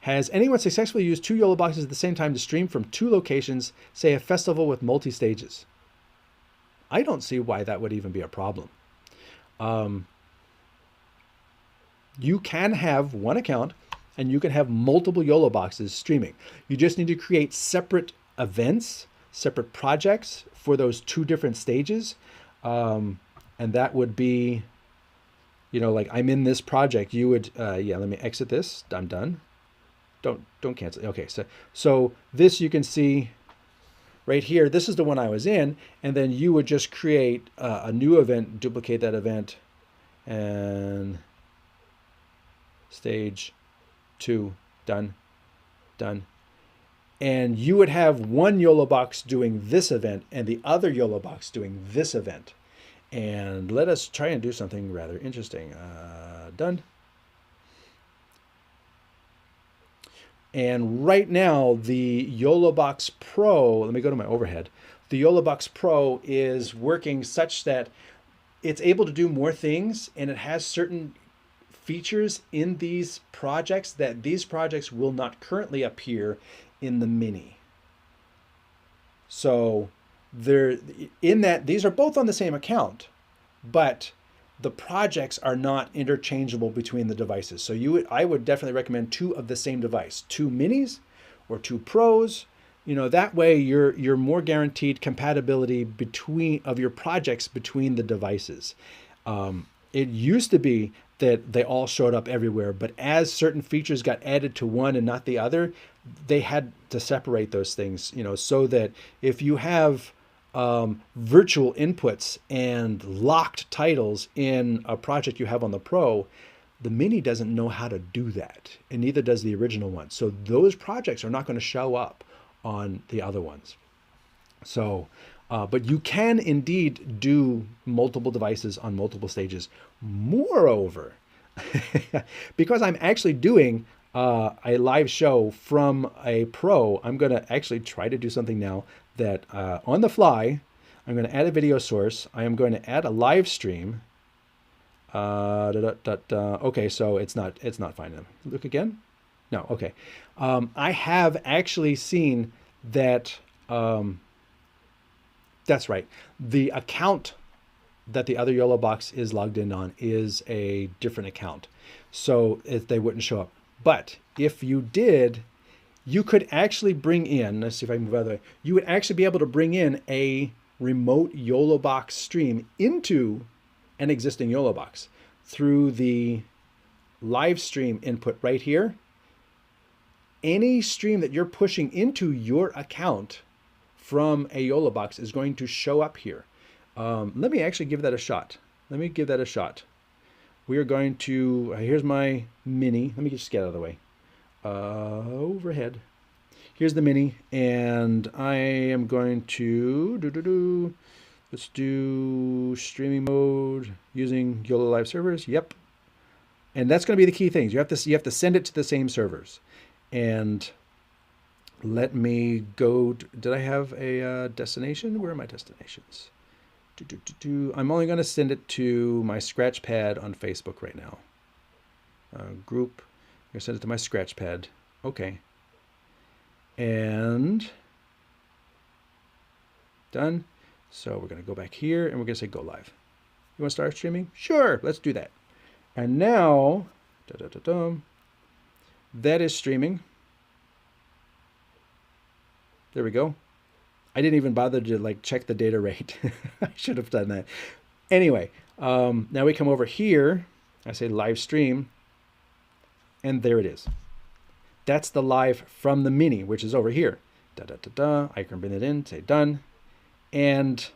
Has anyone successfully used 2 YOLO boxes at the same time to stream from 2 locations, say a festival with multi-stages? I don't see why that would even be a problem. You can have one account and you can have multiple YOLO boxes streaming. You just need to create separate events, separate projects for those 2 different stages. And that would be, like I'm in this project, you would, yeah, let me exit this. I'm done. Don't cancel. Okay, so this you can see right here. This is the one I was in, and then you would just create a new event, duplicate that event, and stage 2, done. And you would have one YOLO box doing this event and the other YOLO box doing this event. And let us try and do something rather interesting. Done. And right now, the YoloBox Pro, let me go to my overhead. The YoloBox Pro is working such that it's able to do more things, and it has certain features in these projects that these projects will not currently appear in the Mini. So these are both on the same account, but the projects are not interchangeable between the devices. So I would definitely recommend 2 of the same device, 2 minis or 2 pros. That way you're more guaranteed compatibility of your projects between the devices. It used to be that they all showed up everywhere, but as certain features got added to one and not the other, they had to separate those things, so that if you have virtual inputs and locked titles in a project you have on the Pro, the Mini doesn't know how to do that, and neither does the original one. So those projects are not going to show up on the other ones. So, but you can indeed do multiple devices on multiple stages. Moreover, because I'm actually doing a live show from a Pro, I'm going to actually try to do something now that on the fly, I'm going to add a video source. I am going to add a live stream. Okay, so it's not finding them. Look again. No, okay. I have actually seen that. That's right. The account that the other YOLO box is logged in on is a different account, so they wouldn't show up. But if you did, you could actually bring in, let's see if I can move out of the way, you would actually be able to bring in a remote YoloBox stream into an existing YoloBox through the live stream input right here. Any stream that you're pushing into your account from a YoloBox is going to show up here. Let me actually give that a shot. We are going to, here's my Mini. Let me just get out of the way. Overhead. Here's the Mini, and I am going to let's do streaming mode using YOLO Live servers. Yep. And that's going to be the key things. You have to send it to the same servers. And let me go. Did I have a destination? Where are my destinations? I'm only going to send it to my Scratchpad on Facebook right now. Group. I'm going to send it to my Scratchpad. Okay. And done. So we're going to go back here and we're going to say go live. You want to start streaming? Sure, let's do that. And now, that is streaming. There we go. I didn't even bother to check the data rate. I should have done that. Anyway, now we come over here. I say live stream, and there it is. That's the live from the mini, which is over here. Da da da da. I can bring it in, say done. And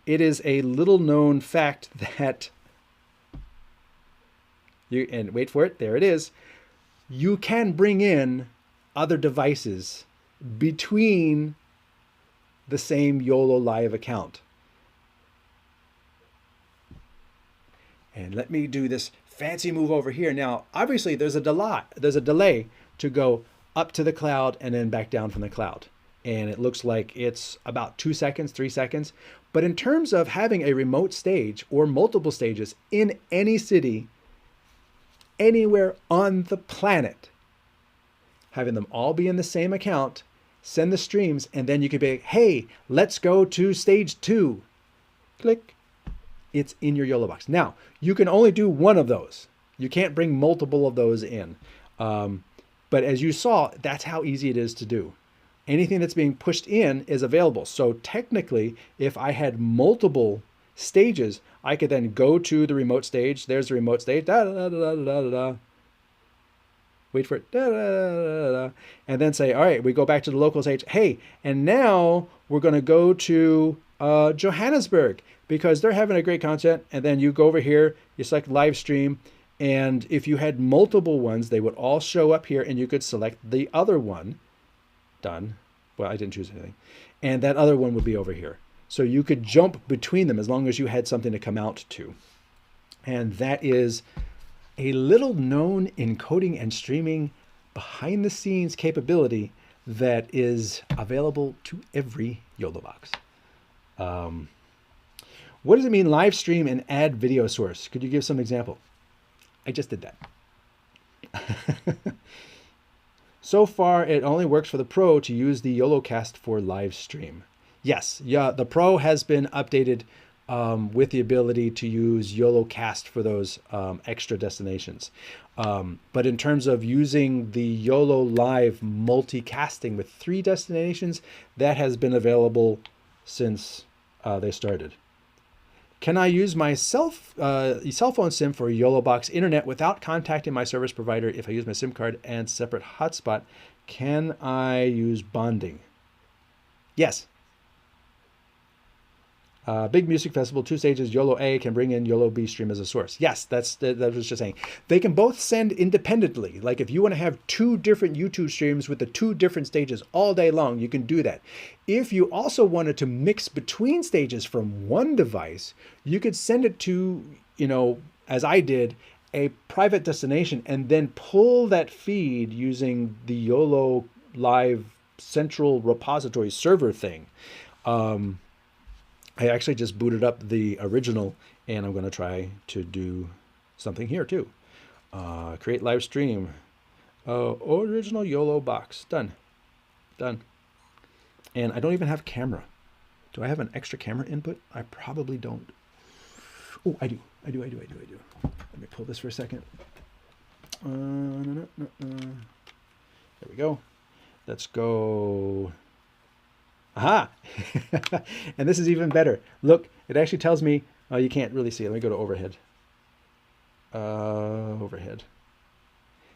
it is a little known fact that you, and wait for it, there it is. You can bring in other devices between the same YOLO Live account. And let me do this fancy move over here. Now, obviously there's a delay to go up to the cloud and then back down from the cloud. And it looks like it's about 2 seconds, 3 seconds. But in terms of having a remote stage or multiple stages in any city, anywhere on the planet, having them all be in the same account, send the streams, and then you could be, hey, let's go to stage 2. Click. It's in your YoloBox. Now, you can only do one of those. You can't bring multiple of those in. But as you saw, that's how easy it is to do. Anything that's being pushed in is available. So technically, if I had multiple stages, I could then go to the remote stage. There's the remote stage. Da, da, da, da, da, da, da. Wait for it. Da, da, da, da, da. And then say, all right, we go back to the local stage. Hey, and now we're going to go to Johannesburg because they're having a great content. And then you go over here, you select live stream. And if you had multiple ones, they would all show up here and you could select the other one. Done. Well, I didn't choose anything. And that other one would be over here. So you could jump between them as long as you had something to come out to. And that is a little known encoding and streaming behind the scenes capability that is available to every YoloBox. What does it mean live stream and add video source? Could you give some example? I just did that. So far, it only works for the Pro to use the YoloCast for live stream. Yes, yeah, the Pro has been updated with the ability to use YoloCast for those extra destinations. But in terms of using the YOLO Live multicasting with 3 destinations, that has been available since they started. Can I use my cell phone SIM for YoloBox internet without contacting my service provider if I use my SIM card and separate hotspot? Can I use bonding? Yes. Big music festival, 2 stages, YOLO A can bring in YOLO B stream as a source. Yes, that was just saying. They can both send independently. Like if you want to have 2 different YouTube streams with the 2 different stages all day long, you can do that. If you also wanted to mix between stages from one device, you could send it to, as I did, a private destination and then pull that feed using the YOLO Live central repository server thing. I actually just booted up the original and I'm going to try to do something here too. Create live stream. Original YoloBox. Done. Done. And I don't even have camera. Do I have an extra camera input? I probably don't. Oh, I do. I do. Let me pull this for a second. There we go. Let's go. Aha! And this is even better. Look, it actually tells me, oh, you can't really see it. Let me go to overhead. Overhead.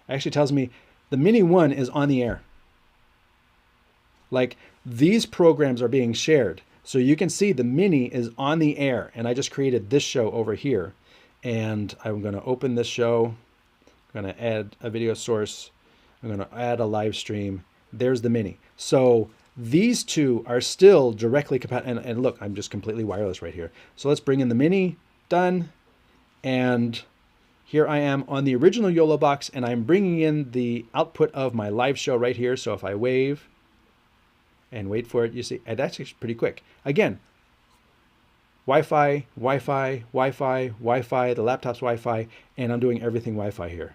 It actually tells me the Mini 1 is on the air. Like these programs are being shared. So you can see the Mini is on the air. And I just created this show over here. And I'm going to open this show. I'm going to add a video source. I'm going to add a live stream. There's the Mini. So these 2 are still directly compatible. And look, I'm just completely wireless right here. So let's bring in the Mini. Done. And here I am on the original YoloBox, and I'm bringing in the output of my live show right here. So if I wave and wait for it, you see, and that's actually pretty quick. Again, Wi-Fi, Wi-Fi, Wi-Fi, Wi-Fi, the laptop's Wi-Fi, and I'm doing everything Wi-Fi here.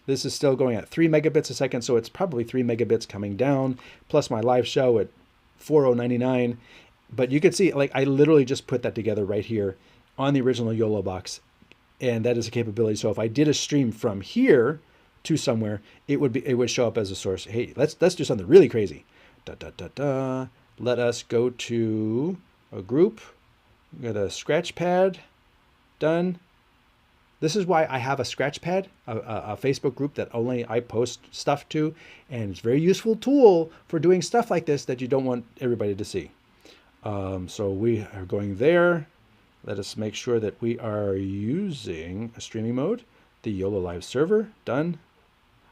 This is still going at 3 megabits a second, so it's probably 3 megabits coming down, plus my live show at 4099. But you can see, like, I literally just put that together right here on the original YoloBox, and that is a capability. So if I did a stream from here to somewhere, it would show up as a source. Hey, let's do something really crazy. Let us go to a group. got a scratch pad, done. This is why I have a scratch pad, a Facebook group that only I post stuff to, and it's a very useful tool for doing stuff like this that you don't want everybody to see. So we are going there. Let us make sure that we are using a streaming mode. The YOLO Live server, done.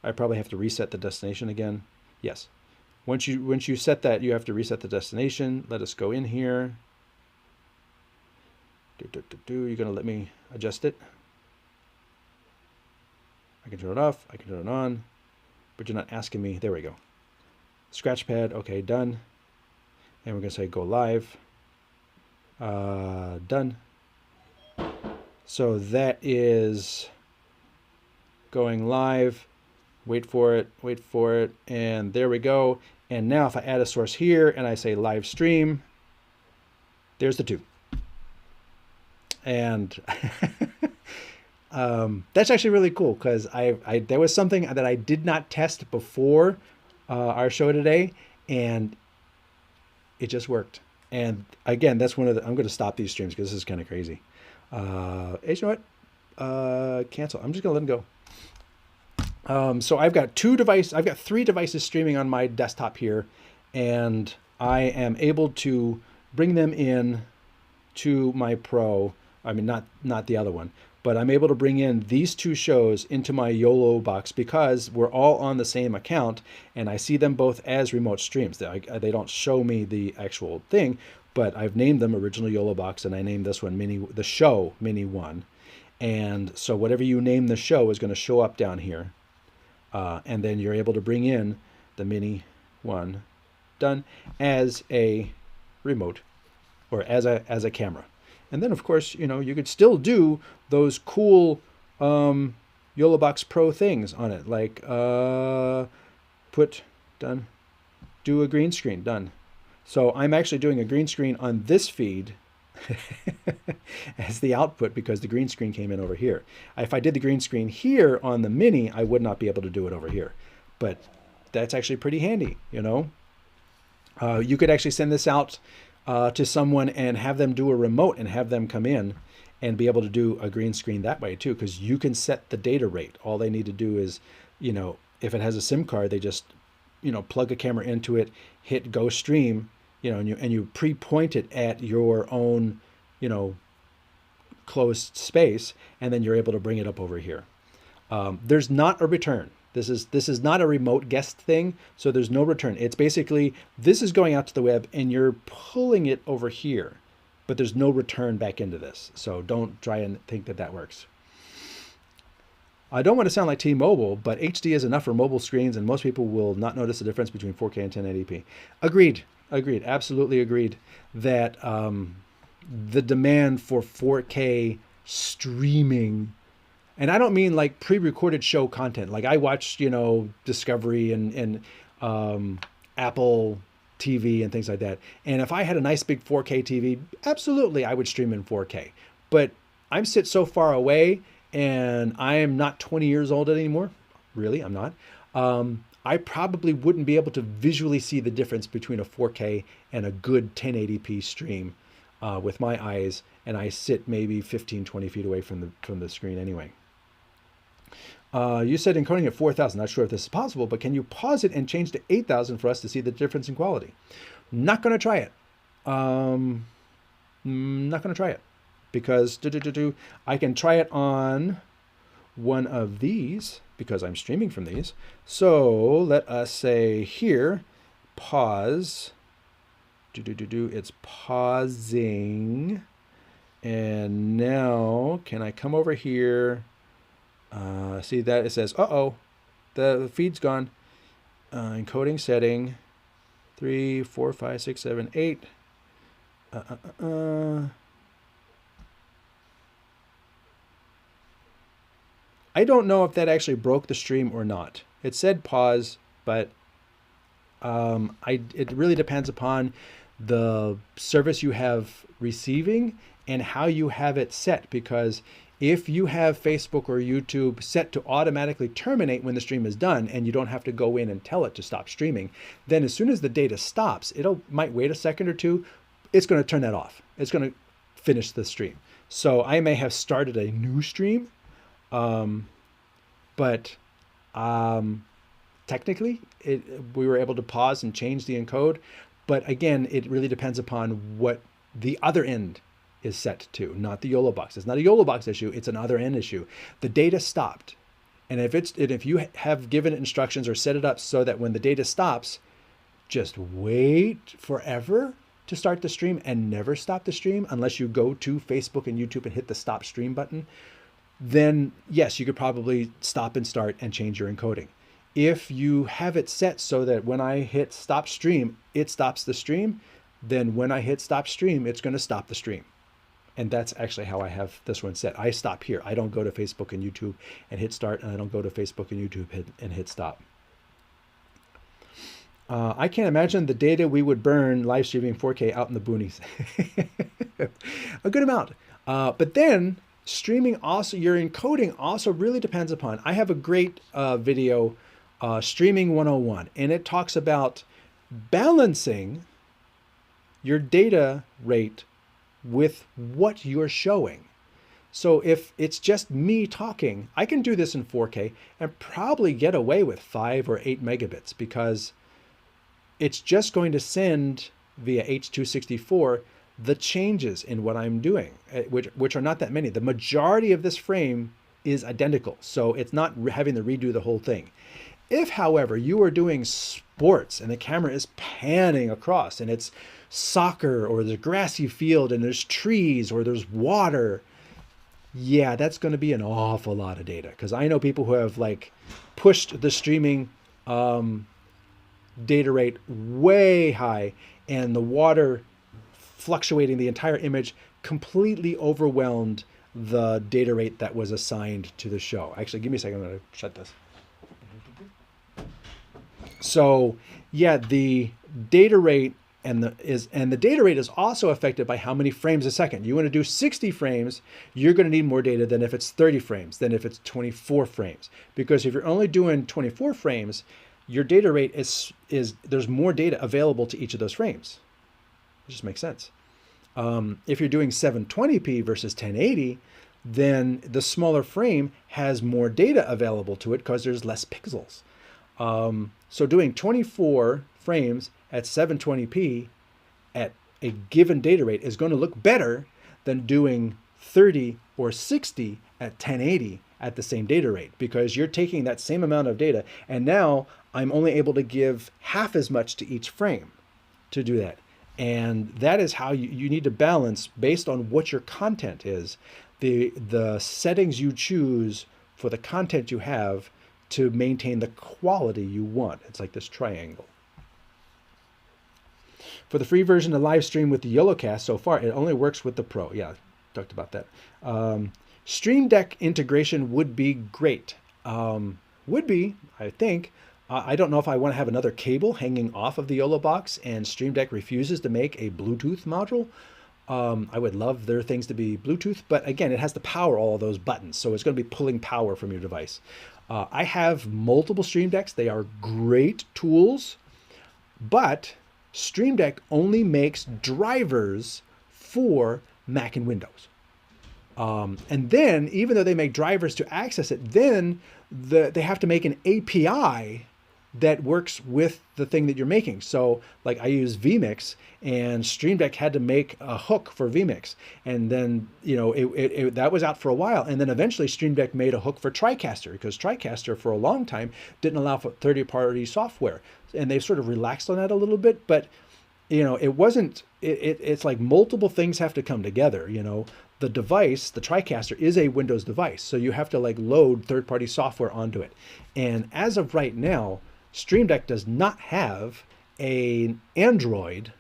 I probably have to reset the destination again. Yes. Once you set that, you have to reset the destination. Let us go in here. You're going to let me adjust it. I can turn it off. I can turn it on. But you're not asking me. There we go. Scratch pad. Okay, done. And we're going to say go live. Done. So that is going live. Wait for it, and there we go. And now if I add a source here and I say live stream, there's the two. And that's actually really cool because there was something that I did not test before our show today, and it just worked. And again, that's one of the, I'm going to stop these streams because this is kind of crazy. Hey, you know what? Cancel. I'm just going to let them go. So I've got three devices streaming on my desktop here, and I am able to bring them in to my Pro. I mean, not the other one, but I'm able to bring in these two shows into my YoloBox because we're all on the same account, and I see them both as remote streams. They don't show me the actual thing, but I've named them Original YoloBox, and I named this one the show Mini 1. And so whatever you name the show is going to show up down here. And then you're able to bring in the Mini 1, done, as a remote or as a camera. And then, of course, you could still do those cool YoloBox Pro things on it, like done, do a green screen, done. So I'm actually doing a green screen on this feed as the output because the green screen came in over here. If I did the green screen here on the Mini, I would not be able to do it over here. But that's actually pretty handy, You could actually send this out to someone and have them do a remote and have them come in and be able to do a green screen that way too, because you can set the data rate. All they need to do is, if it has a SIM card, they just, plug a camera into it, hit go stream, and you pre-point it at your own, closed space, and then you're able to bring it up over here. There's not a return. This is not a remote guest thing, so there's no return. It's basically, this is going out to the web and you're pulling it over here, but there's no return back into this. So don't try and think that works. I don't want to sound like T-Mobile, but HD is enough for mobile screens and most people will not notice the difference between 4K and 1080p. Agreed, absolutely agreed that the demand for 4K streaming, and I don't mean like pre-recorded show content. Like I watched, Discovery and Apple TV and things like that. And if I had a nice big 4K TV, absolutely I would stream in 4K. But I sit so far away and I am not 20 years old anymore. Really, I'm not. I probably wouldn't be able to visually see the difference between a 4K and a good 1080p stream with my eyes. And I sit maybe 15, 20 feet away from the screen anyway. You said encoding at 4,000. Not sure if this is possible, but can you pause it and change to 8,000 for us to see the difference in quality? Not going to try it. Not going to try it because I can try it on one of these because I'm streaming from these. So let us say here, pause. It's pausing. And now can I come over here? See that it says, the feed's gone. Encoding setting 3, 4, 5, 6, 7, 8. I don't know if that actually broke the stream or not. It said pause, but it really depends upon the service you have receiving and how you have it set, because if you have Facebook or YouTube set to automatically terminate when the stream is done and you don't have to go in and tell it to stop streaming, then as soon as the data stops, might wait a second or two, it's going to turn that off. It's going to finish the stream. So I may have started a new stream, but technically we were able to pause and change the encode. But again, it really depends upon what the other end is set to, not the YoloBox. It's not a YoloBox issue, it's an other end issue. The data stopped. And if you have given it instructions or set it up so that when the data stops, just wait forever to start the stream and never stop the stream unless you go to Facebook and YouTube and hit the stop stream button, then yes, you could probably stop and start and change your encoding. If you have it set so that when I hit stop stream, it stops the stream, then when I hit stop stream, it's going to stop the stream. And that's actually how I have this one set. I stop here. I don't go to Facebook and YouTube and hit start, and I don't go to Facebook and YouTube and hit stop. I can't imagine the data we would burn live streaming 4K out in the boonies. A good amount. But then streaming also, your encoding also really depends upon, I have a great video, Streaming 101, and it talks about balancing your data rate with what you're showing. So if it's just me talking, I can do this in 4K and probably get away with 5 or 8 megabits because it's just going to send via H.264 the changes in what I'm doing, which are not that many. The majority of this frame is identical, so it's not having to redo the whole thing. If, however, you are doing sports and the camera is panning across and it's soccer or there's a grassy field and there's trees or there's water, yeah, that's going to be an awful lot of data, because I know people who have like pushed the streaming data rate way high, and the water fluctuating the entire image completely overwhelmed the data rate that was assigned to the show. Actually, give me a second, I'm going to shut this. So yeah, the data rate and the data rate is also affected by how many frames a second. You want to do 60 frames, you're going to need more data than if it's 30 frames, than if it's 24 frames. Because if you're only doing 24 frames, your data rate is there's more data available to each of those frames. It just makes sense. If you're doing 720p versus 1080, then the smaller frame has more data available to it because there's less pixels. So doing 24 frames at 720p at a given data rate is going to look better than doing 30 or 60 at 1080 at the same data rate, because you're taking that same amount of data, and now I'm only able to give half as much to each frame to do that. And that is how you need to balance based on what your content is, the settings you choose for the content you have to maintain the quality you want. It's like this triangle. For the free version of live stream with the YoloCast so far, it only works with the Pro. Yeah, talked about that. Stream Deck integration would be great. Would be, I think. I don't know if I want to have another cable hanging off of the YoloBox and Stream Deck refuses to make a Bluetooth module. I would love their things to be Bluetooth, but again, it has to power all of those buttons, so it's going to be pulling power from your device. I have multiple Stream Decks. They are great tools, but Stream Deck only makes drivers for Mac and Windows. And then, even though they make drivers to access it, then they have to make an API that works with the thing that you're making. So like I use vMix, and Stream Deck had to make a hook for vMix. And then, you know, that was out for a while. And then eventually Stream Deck made a hook for TriCaster, because TriCaster for a long time didn't allow for third-party software. And they sort of relaxed on that a little bit, but you know, it wasn't, it's like multiple things have to come together, you know. The device, the TriCaster, is a Windows device, so you have to like load third-party software onto it. And as of right now, Stream Deck does not have an Android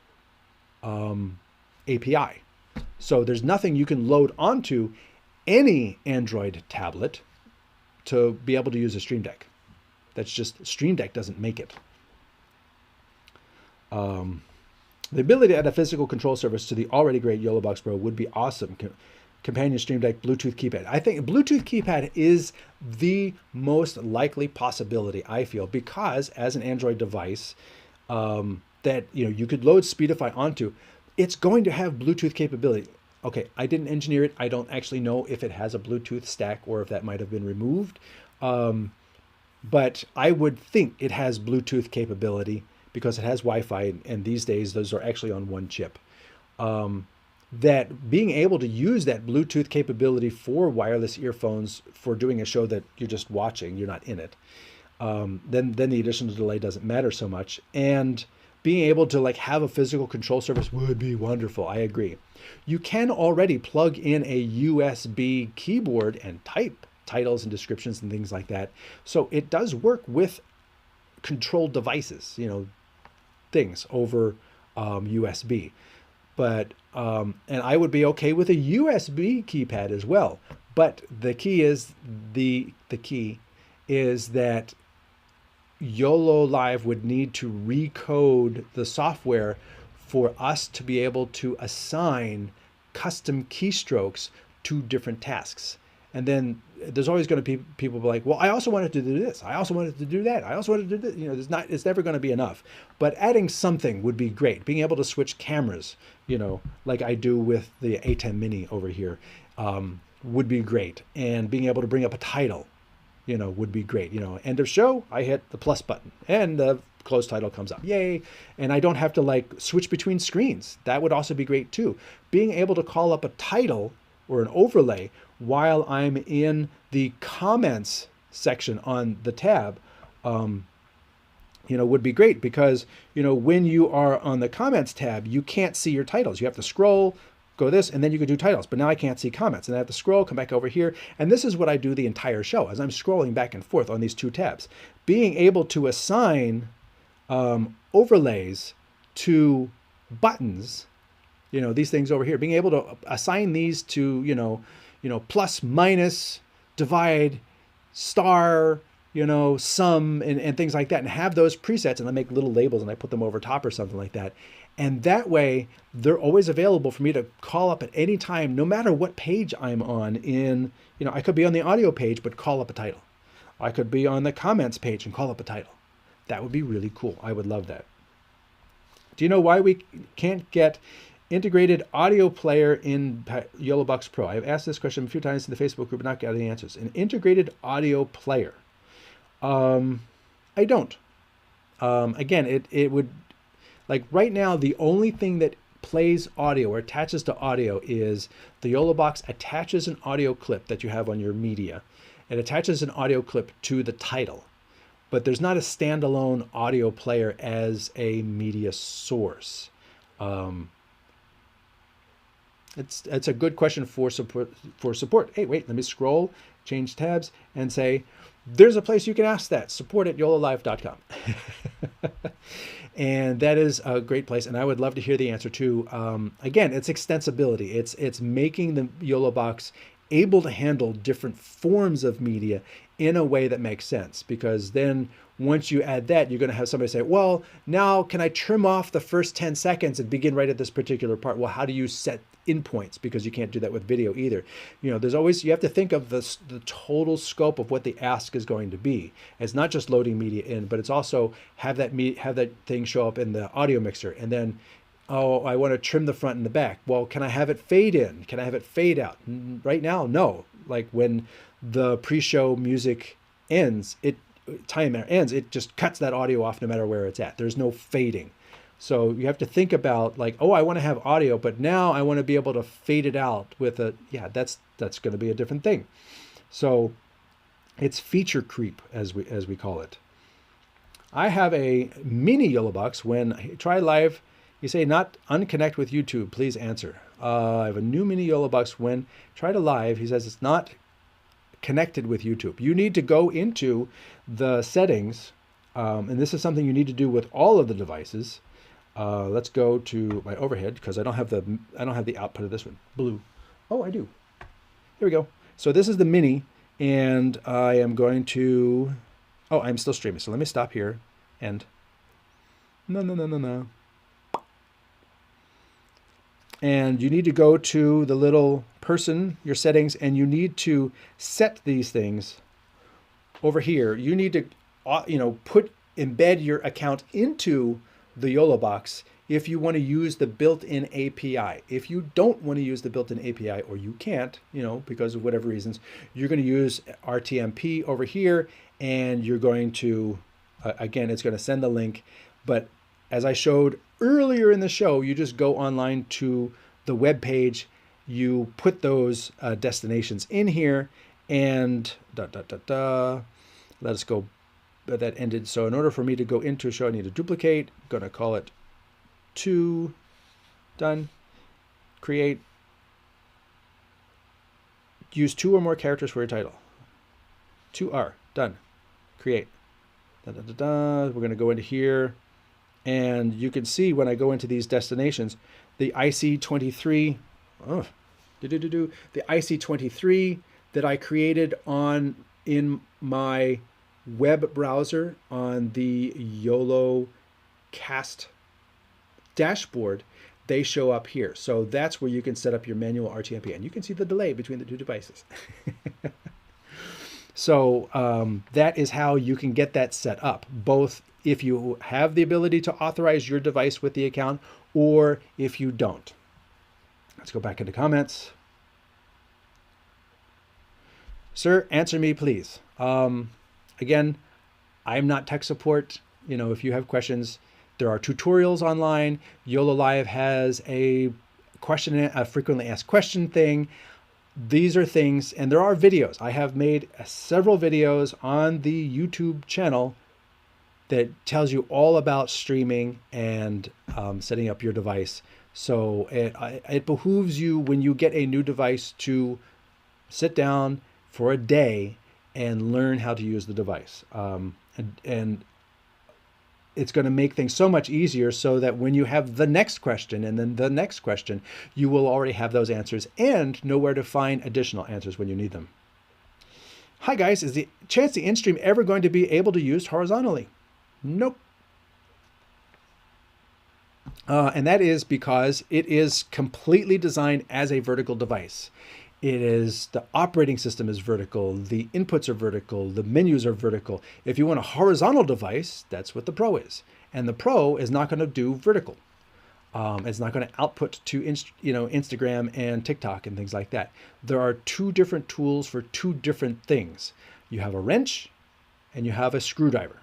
API. So there's nothing you can load onto any Android tablet to be able to use a Stream Deck. That's just, Stream Deck doesn't make it. The ability to add a physical control surface to the already great YoloBox Pro would be awesome. Companion Stream Deck Bluetooth keypad. I think Bluetooth keypad is the most likely possibility, I feel, because as an Android device that, you know, you could load Speedify onto, it's going to have Bluetooth capability. Okay, I didn't engineer it. I don't actually know if it has a Bluetooth stack or if that might have been removed. But I would think it has Bluetooth capability because it has Wi-Fi, and these days those are actually on one chip. That being able to use that Bluetooth capability for wireless earphones for doing a show that you're just watching, you're not in it, then the additional delay doesn't matter so much. And being able to like have a physical control surface would be wonderful. I agree. You can already plug in a USB keyboard and type titles and descriptions and things like that. So it does work with controlled devices, things over USB. But and I would be okay with a USB keypad as well. But the key is that YOLO Live would need to recode the software for us to be able to assign custom keystrokes to different tasks. And then there's always going to be people like, well, I also wanted to do this. I also wanted to do that. I also wanted to do this. It's never going to be enough. But adding something would be great. Being able to switch cameras, like I do with the A10 Mini over here, would be great. And being able to bring up a title, would be great. End of show, I hit the plus button and the closed title comes up. Yay. And I don't have to like switch between screens. That would also be great too. Being able to call up a title or an overlay while I'm in the comments section on the tab, would be great because, when you are on the comments tab, you can't see your titles. You have to scroll, go this, and then you can do titles. But now I can't see comments, and I have to scroll, come back over here. And this is what I do the entire show as I'm scrolling back and forth on these two tabs. Being able to assign overlays to buttons, these things over here, being able to assign these to, plus, minus, divide, star, sum, and things like that, and have those presets, and I make little labels and I put them over top or something like that. And that way they're always available for me to call up at any time, no matter what page I'm on I could be on the audio page, but call up a title. I could be on the comments page and call up a title. That would be really cool. I would love that. Do you know why we can't get integrated audio player in YoloBox Pro? I've asked this question a few times in the Facebook group, but not got any answers. An integrated audio player. I don't. Again, it would, like right now, the only thing that plays audio or attaches to audio is the YoloBox attaches an audio clip that you have on your media. It attaches an audio clip to the title, but there's not a standalone audio player as a media source. It's a good question for support. Hey, wait, let me scroll, change tabs, and say, there's a place you can ask that, support@yololive.com. And that is a great place, and I would love to hear the answer too. Again, it's extensibility. It's making the YoloBox able to handle different forms of media in a way that makes sense, because then once you add that, you're going to have somebody say, well, now can I trim off the first 10 seconds and begin right at this particular part? Well, how do you set in points? Because you can't do that with video either. There's always, you have to think of the total scope of what the ask is going to be. It's not just loading media in, but it's also have that thing show up in the audio mixer, and then, oh, I want to trim the front and the back. Well, can I have it fade in? Can I have it fade out? Right now, no. Like when the pre-show music ends, it just cuts that audio off no matter where it's at. There's no fading. So you have to think about like, oh, I want to have audio, but now I want to be able to fade it out with that's going to be a different thing. So it's feature creep, as we call it. I have a mini YoloBox. When I try live, you say not unconnect with YouTube, please answer. I have a new mini YoloBox. When try to live, he says it's not connected with YouTube. You need to go into the settings, and this is something you need to do with all of the devices. Let's go to my overhead because I don't have the output of this one. Blue. Oh, I do. Here we go. So this is the mini, and I am going to. Oh, I'm still streaming. So let me stop here and. No. And you need to go to the little person, your settings, and you need to set these things over here. You need to, embed your account into the YoloBox if you want to use the built-in API. If you don't want to use the built-in API, or you can't, because of whatever reasons, you're going to use RTMP over here, and you're going to, again, it's going to send the link. But as I showed earlier in the show, you just go online to the web page, you put those destinations in here, and let us go. That ended. So in order for me to go into a show, I need to duplicate. I'm going to call it 2, done, create, use 2 or more characters for your title, 2R, done, create, We're going to go into here, and you can see when I go into these destinations, the IC23, the IC23 that I created in my web browser on the YoloCast dashboard, they show up here. So that's where you can set up your manual RTMP, and you can see the delay between the 2 devices. So that is how you can get that set up, both if you have the ability to authorize your device with the account, or if you don't. Let's go back into comments. Sir, answer me, please. Again, I'm not tech support. If you have questions, there are tutorials online. YOLO Live has a frequently asked question thing. These are things, and there are videos. I have made several videos on the YouTube channel that tells you all about streaming and setting up your device. So it behooves you, when you get a new device, to sit down for a day and learn how to use the device. And it's going to make things so much easier, so that when you have the next question and then the next question, you will already have those answers and know where to find additional answers when you need them. Hi guys, is the chance the in-stream ever going to be able to use horizontally? Nope. And that is because it is completely designed as a vertical device. The operating system is vertical, the inputs are vertical, the menus are vertical. If you want a horizontal device, that's what the Pro is. And the Pro is not going to do vertical. It's not going to output to Instagram and TikTok and things like that. There are 2 different tools for 2 different things. You have a wrench and you have a screwdriver.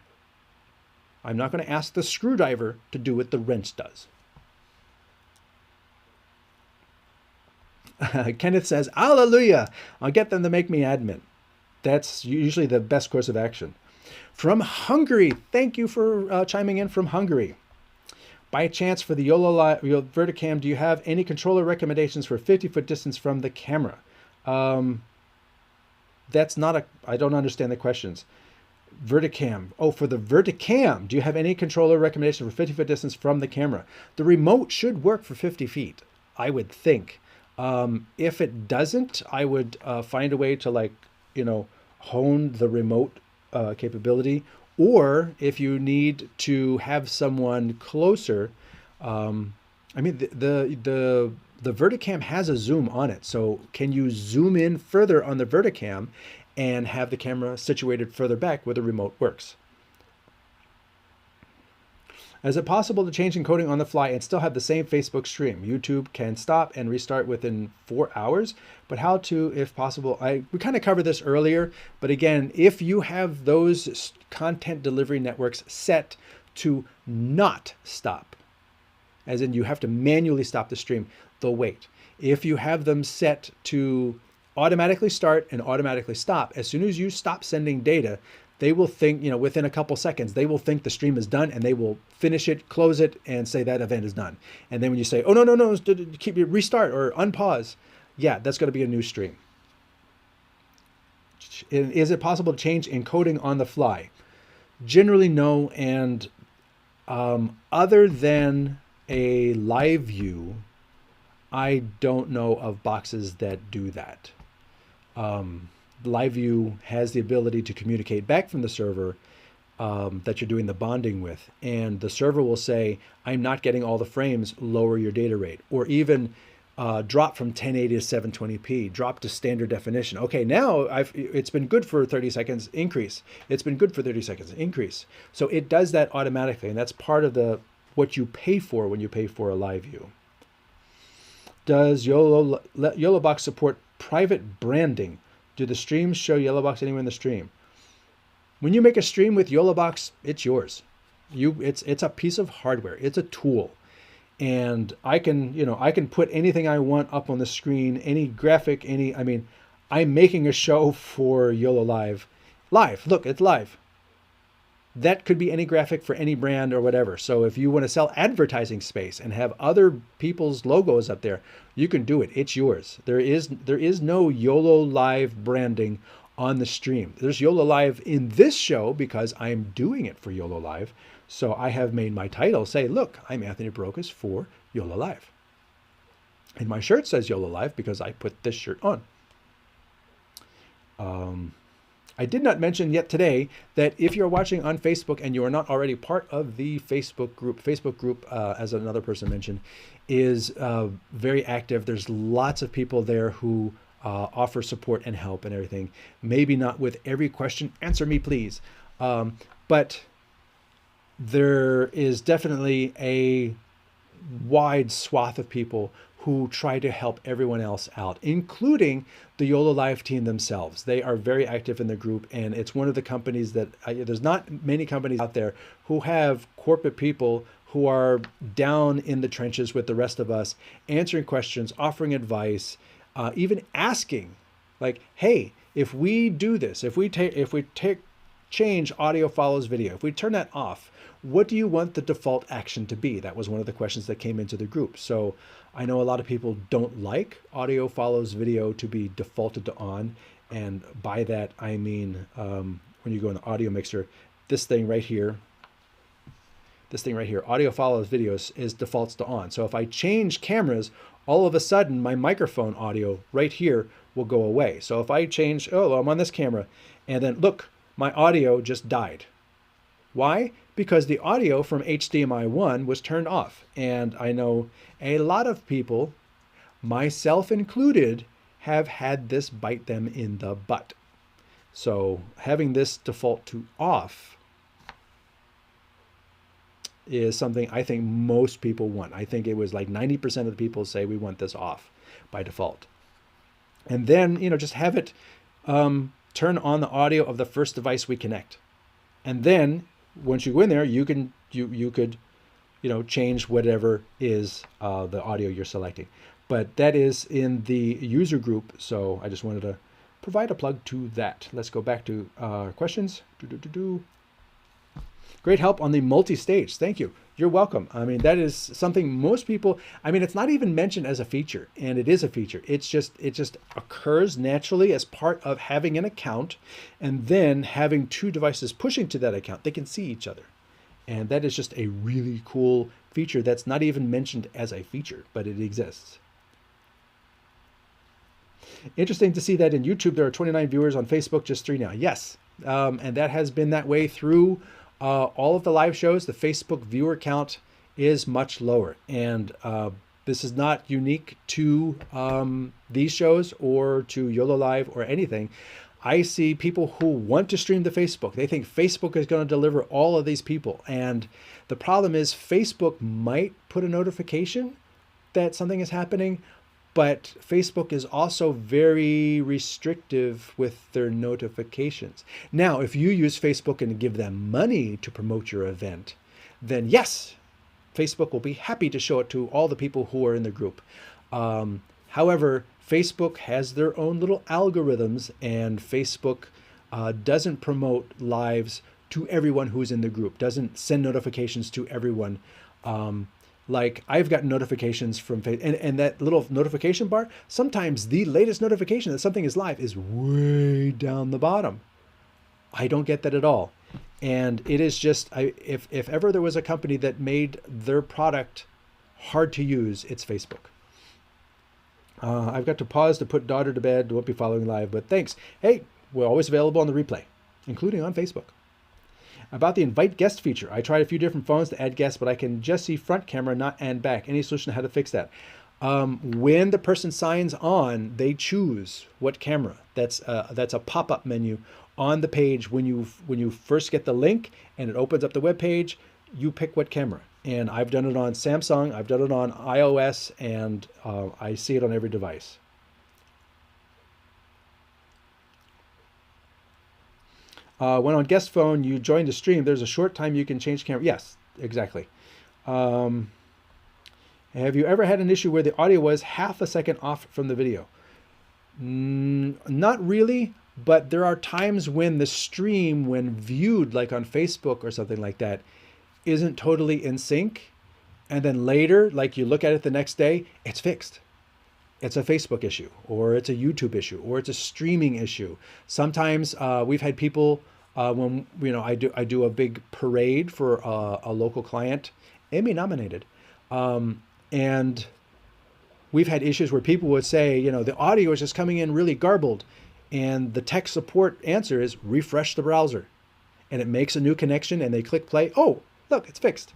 I'm not going to ask the screwdriver to do what the wrench does. Kenneth says, hallelujah, I'll get them to make me admin. That's usually the best course of action. From Hungary, thank you for chiming in from Hungary. By chance, for the YOLO Verticam, do you have any controller recommendations for 50-foot distance from the camera? That's not I don't understand the questions. Verticam. Oh, for the Verticam, do you have any controller recommendation for 50-foot distance from the camera? The remote should work for 50 feet, I would think. If it doesn't, I would find a way to hone the remote capability, or if you need to have someone closer, the Verticam has a zoom on it. So can you zoom in further on the Verticam and have the camera situated further back where the remote works? Is it possible to change encoding on the fly and still have the same Facebook stream? YouTube can stop and restart within 4 hours, but how to, if possible? We kind of covered this earlier, but again, if you have those content delivery networks set to not stop, as in you have to manually stop the stream, they'll wait. If you have them set to automatically start and automatically stop, as soon as you stop sending data, they will think, within a couple seconds, they will think the stream is done, and they will finish it, close it, and say that event is done. And then when you say, oh, no, keep it, restart or unpause, yeah, that's going to be a new stream. Is it possible to change encoding on the fly? Generally, no. And other than a live view, I don't know of boxes that do that. Live view has the ability to communicate back from the server that you're doing the bonding with, and the server will say, I'm not getting all the frames, lower your data rate, or even drop from 1080 to 720p, drop to standard definition. Okay, now it's been good for 30 seconds, increase. It's been good for 30 seconds, increase. So it does that automatically, and that's part of the what you pay for when you pay for a live view. Does YoloBox support private branding? Do the streams show YoloBox anywhere in the stream? When you make a stream with YoloBox, it's yours. It's a piece of hardware. It's a tool. And I can put anything I want up on the screen, any graphic, I'm making a show for YOLO Live. Live, look, it's live. That could be any graphic for any brand or whatever. So if you want to sell advertising space and have other people's logos up there, you can do it. It's yours. There is no YOLO Live branding on the stream. There's YOLO Live in this show because I'm doing it for YOLO Live. So I have made my title say, look, I'm Anthony Barocas for YOLO Live. And my shirt says YOLO Live because I put this shirt on. I did not mention yet today that if you're watching on Facebook and you are not already part of the Facebook group, as another person mentioned, is very active. There's lots of people there who offer support and help and everything. Maybe not with every question, answer me please. But there is definitely a wide swath of people who try to help everyone else out, including the YOLO Live team themselves. They are very active in the group, and it's one of the companies that there's not many companies out there who have corporate people who are down in the trenches with the rest of us, answering questions, offering advice, even asking, like, hey, if we do this, if we change audio follows video, if we turn that off, what do you want the default action to be? That was one of the questions that came into the group. So I know a lot of people don't like audio follows video to be defaulted to on. And by that, I mean, when you go in the audio mixer, this thing right here, audio follows videos is defaults to on. So if I change cameras, all of a sudden my microphone audio right here will go away. So if I change, oh, I'm on this camera, and then look, my audio just died. Why? Because the audio from HDMI 1 was turned off. And I know a lot of people, myself included, have had this bite them in the butt. So having this default to off is something I think most people want. I think it was like 90% of the people say we want this off by default. And then, just have it turn on the audio of the first device we connect. And then once you go in there, you could change whatever is the audio you're selecting. But that is in the user group. So I just wanted to provide a plug to that. Let's go back to questions. Great help on the multi-stage. Thank you. You're welcome. I mean, that is something most people, it's not even mentioned as a feature, and it is a feature. It just occurs naturally as part of having an account and then having two devices pushing to that account. They can see each other. And that is just a really cool feature that's not even mentioned as a feature, but it exists. Interesting to see that in YouTube, there are 29 viewers, on Facebook, just 3 now. Yes. And that has been that way through all of the live shows. The Facebook viewer count is much lower. And this is not unique to these shows or to YOLO Live or anything. I see people who want to stream to Facebook. They think Facebook is going to deliver all of these people. And the problem is Facebook might put a notification that something is happening, but Facebook is also very restrictive with their notifications. Now, if you use Facebook and give them money to promote your event, then yes, Facebook will be happy to show it to all the people who are in the group. However, Facebook has their own little algorithms, and Facebook doesn't promote lives to everyone who's in the group, doesn't send notifications to everyone. Like I've gotten notifications from Facebook, and that little notification bar, sometimes the latest notification that something is live is way down the bottom. I don't get that at all. And it is just, if ever there was a company that made their product hard to use, it's Facebook. I've got to pause to put daughter to bed. Won't be following live, but thanks. Hey, we're always available on the replay, including on Facebook. About the invite guest feature, I tried a few different phones to add guests, but I can just see front camera, not and back. Any solution on how to fix that? When the person signs on, they choose what camera. That's a pop-up menu on the page when you first get the link and it opens up the web page. You pick what camera. And I've done it on Samsung, I've done it on iOS, and I see it on every device. When on guest phone, you join the stream, there's a short time you can change camera. Yes, exactly. Have you ever had an issue where the audio was half a second off from the video? Not really, but there are times when the stream, when viewed like on Facebook or something like that, isn't totally in sync. And then later, like you look at it the next day, it's fixed. It's a Facebook issue, or it's a YouTube issue, or it's a streaming issue. Sometimes we've had people when I do a big parade for a local client, Emmy nominated, and we've had issues where people would say, the audio is just coming in really garbled, and the tech support answer is refresh the browser, and it makes a new connection, and they click play. Oh, look, it's fixed.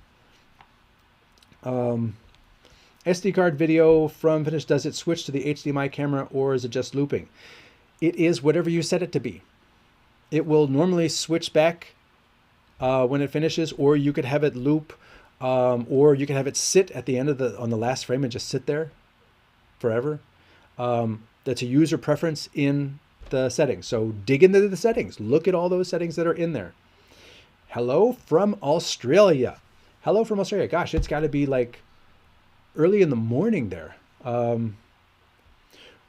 SD card video from finish, does it switch to the HDMI camera or is it just looping? It is whatever you set it to be. It will normally switch back when it finishes, or you could have it loop, or you can have it sit at the end of on the last frame and just sit there forever. That's a user preference in the settings. So dig into the settings. Look at all those settings that are in there. Hello from Australia. Hello from Australia. Gosh, it's got to be like early in the morning there.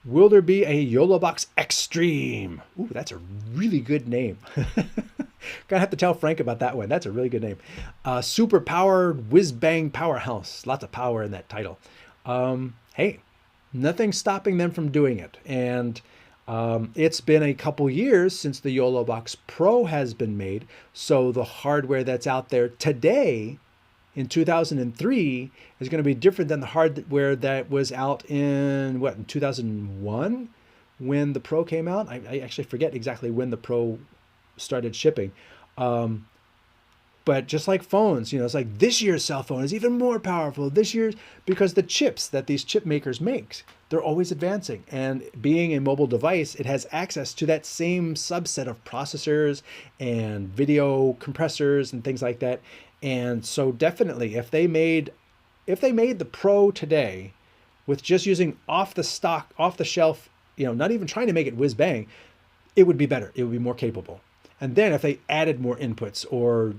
Will there be a YoloBox Extreme? Ooh, that's a really good name. Gonna have to tell Frank about that one. That's a really good name. Super powered whiz bang powerhouse. Lots of power in that title. Hey, nothing's stopping them from doing it. And it's been a couple years since the YoloBox Pro has been made. So the hardware that's out there today in 2003 is going to be different than the hardware that was out in 2001 when the Pro came out. I actually forget exactly when the Pro started shipping. But just like phones, it's like this year's cell phone is even more powerful. This year's, because the chips that these chip makers make, they're always advancing. And being a mobile device, it has access to that same subset of processors and video compressors and things like that. And so definitely, if they made the Pro today with just using off the shelf, not even trying to make it whiz bang, it would be better. It would be more capable. And then if they added more inputs, or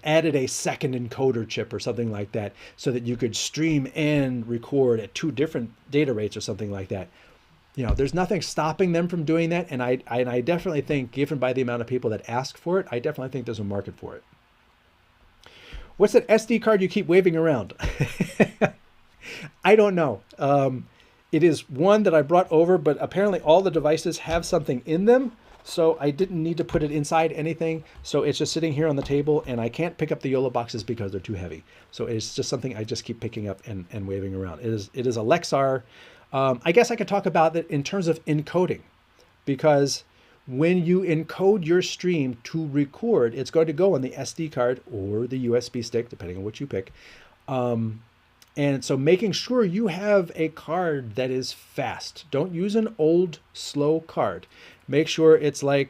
added a second encoder chip or something like that, so that you could stream and record at 2 different data rates or something like that, there's nothing stopping them from doing that. And I definitely think, given by the amount of people that ask for it, I definitely think there's a market for it. What's that SD card you keep waving around? I don't know. It is one that I brought over, but apparently all the devices have something in them. So I didn't need to put it inside anything. So it's just sitting here on the table, and I can't pick up the YOLO boxes because they're too heavy. So it's just something I just keep picking up and waving around. It is a Lexar. I guess I could talk about it in terms of encoding, because when you encode your stream to record, it's going to go on the SD card or the USB stick, depending on what you pick. And so making sure you have a card that is fast. Don't use an old, slow card. Make sure it's a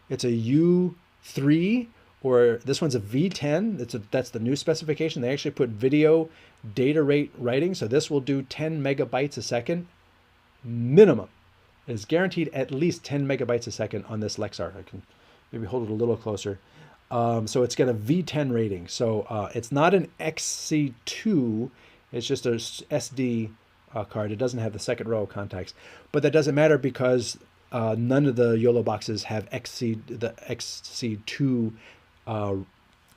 U3, or this one's a V10. That's the new specification. They actually put video data rate writing. So this will do 10 megabytes a second minimum. It is guaranteed at least 10 megabytes a second on this Lexar. I can maybe hold it a little closer. So it's got a V10 rating. So it's not an XC2. It's just a SD card. It doesn't have the second row of contacts. But that doesn't matter, because none of the YOLO boxes have the XC2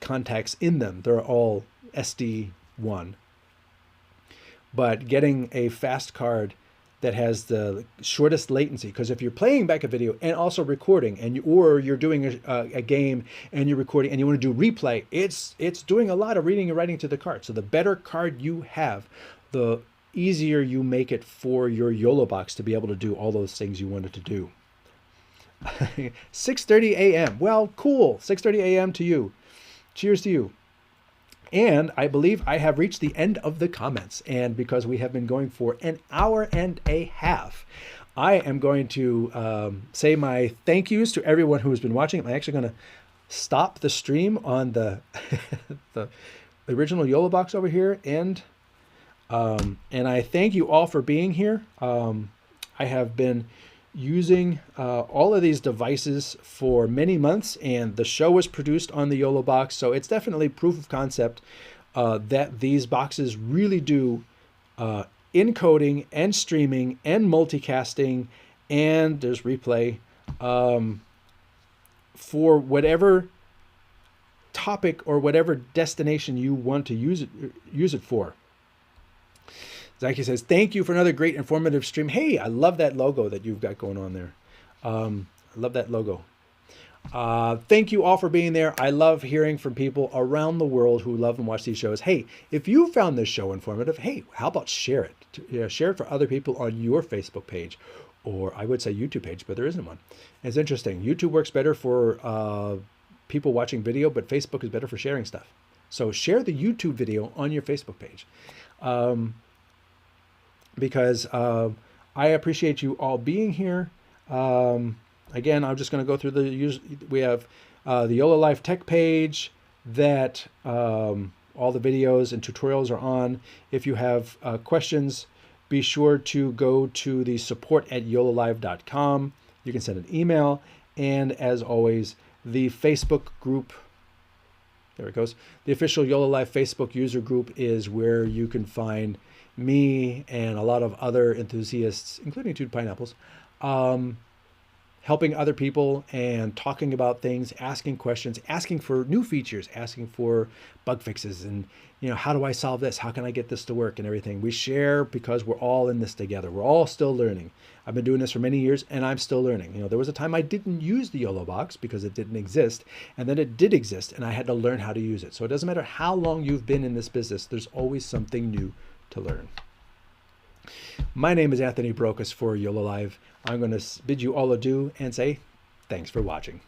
contacts in them. They're all SD1. But getting a fast card that has the shortest latency, because if you're playing back a video and also recording, or you're doing a game and you're recording and you want to do replay, it's doing a lot of reading and writing to the card. So the better card you have, the easier you make it for your YOLO box to be able to do all those things you wanted to do. 6:30 a.m. Well, cool. 6:30 a.m. to you. Cheers to you. And I believe I have reached the end of the comments. And because we have been going for an hour and a half, I am going to say my thank yous to everyone who has been watching. I'm actually going to stop the stream on the the original YoloBox over here, and I thank you all for being here. I have been using all of these devices for many months, and the show was produced on the YoloBox, so it's definitely proof of concept that these boxes really do encoding and streaming and multicasting, and there's replay for whatever topic or whatever destination you want to use it for. Zyke says, thank you for another great informative stream. Hey, I love that logo that you've got going on there. I love that logo. Thank you all for being there. I love hearing from people around the world who love and watch these shows. Hey, if you found this show informative, hey, how about share it? Share it for other people on your Facebook page, or I would say YouTube page, but there isn't one. And it's interesting. YouTube works better for people watching video, but Facebook is better for sharing stuff. So share the YouTube video on your Facebook page. Because I appreciate you all being here. Again, I'm just going to go through we have the YOLO Life Tech page that all the videos and tutorials are on. If you have questions, be sure to go to the support@yololive.com. You can send an email. And as always, the Facebook group, there it goes. The official YOLO Life Facebook user group is where you can find me and a lot of other enthusiasts, including Two Pineapples, helping other people and talking about things, asking questions, asking for new features, asking for bug fixes, and how do I solve this? How can I get this to work and everything? We share because we're all in this together. We're all still learning. I've been doing this for many years and I'm still learning. There was a time I didn't use the YoloBox because it didn't exist, and then it did exist and I had to learn how to use it. So it doesn't matter how long you've been in this business, there's always something new to learn. My name is Anthony Brokus for YOLO Live. I'm going to bid you all adieu and say thanks for watching.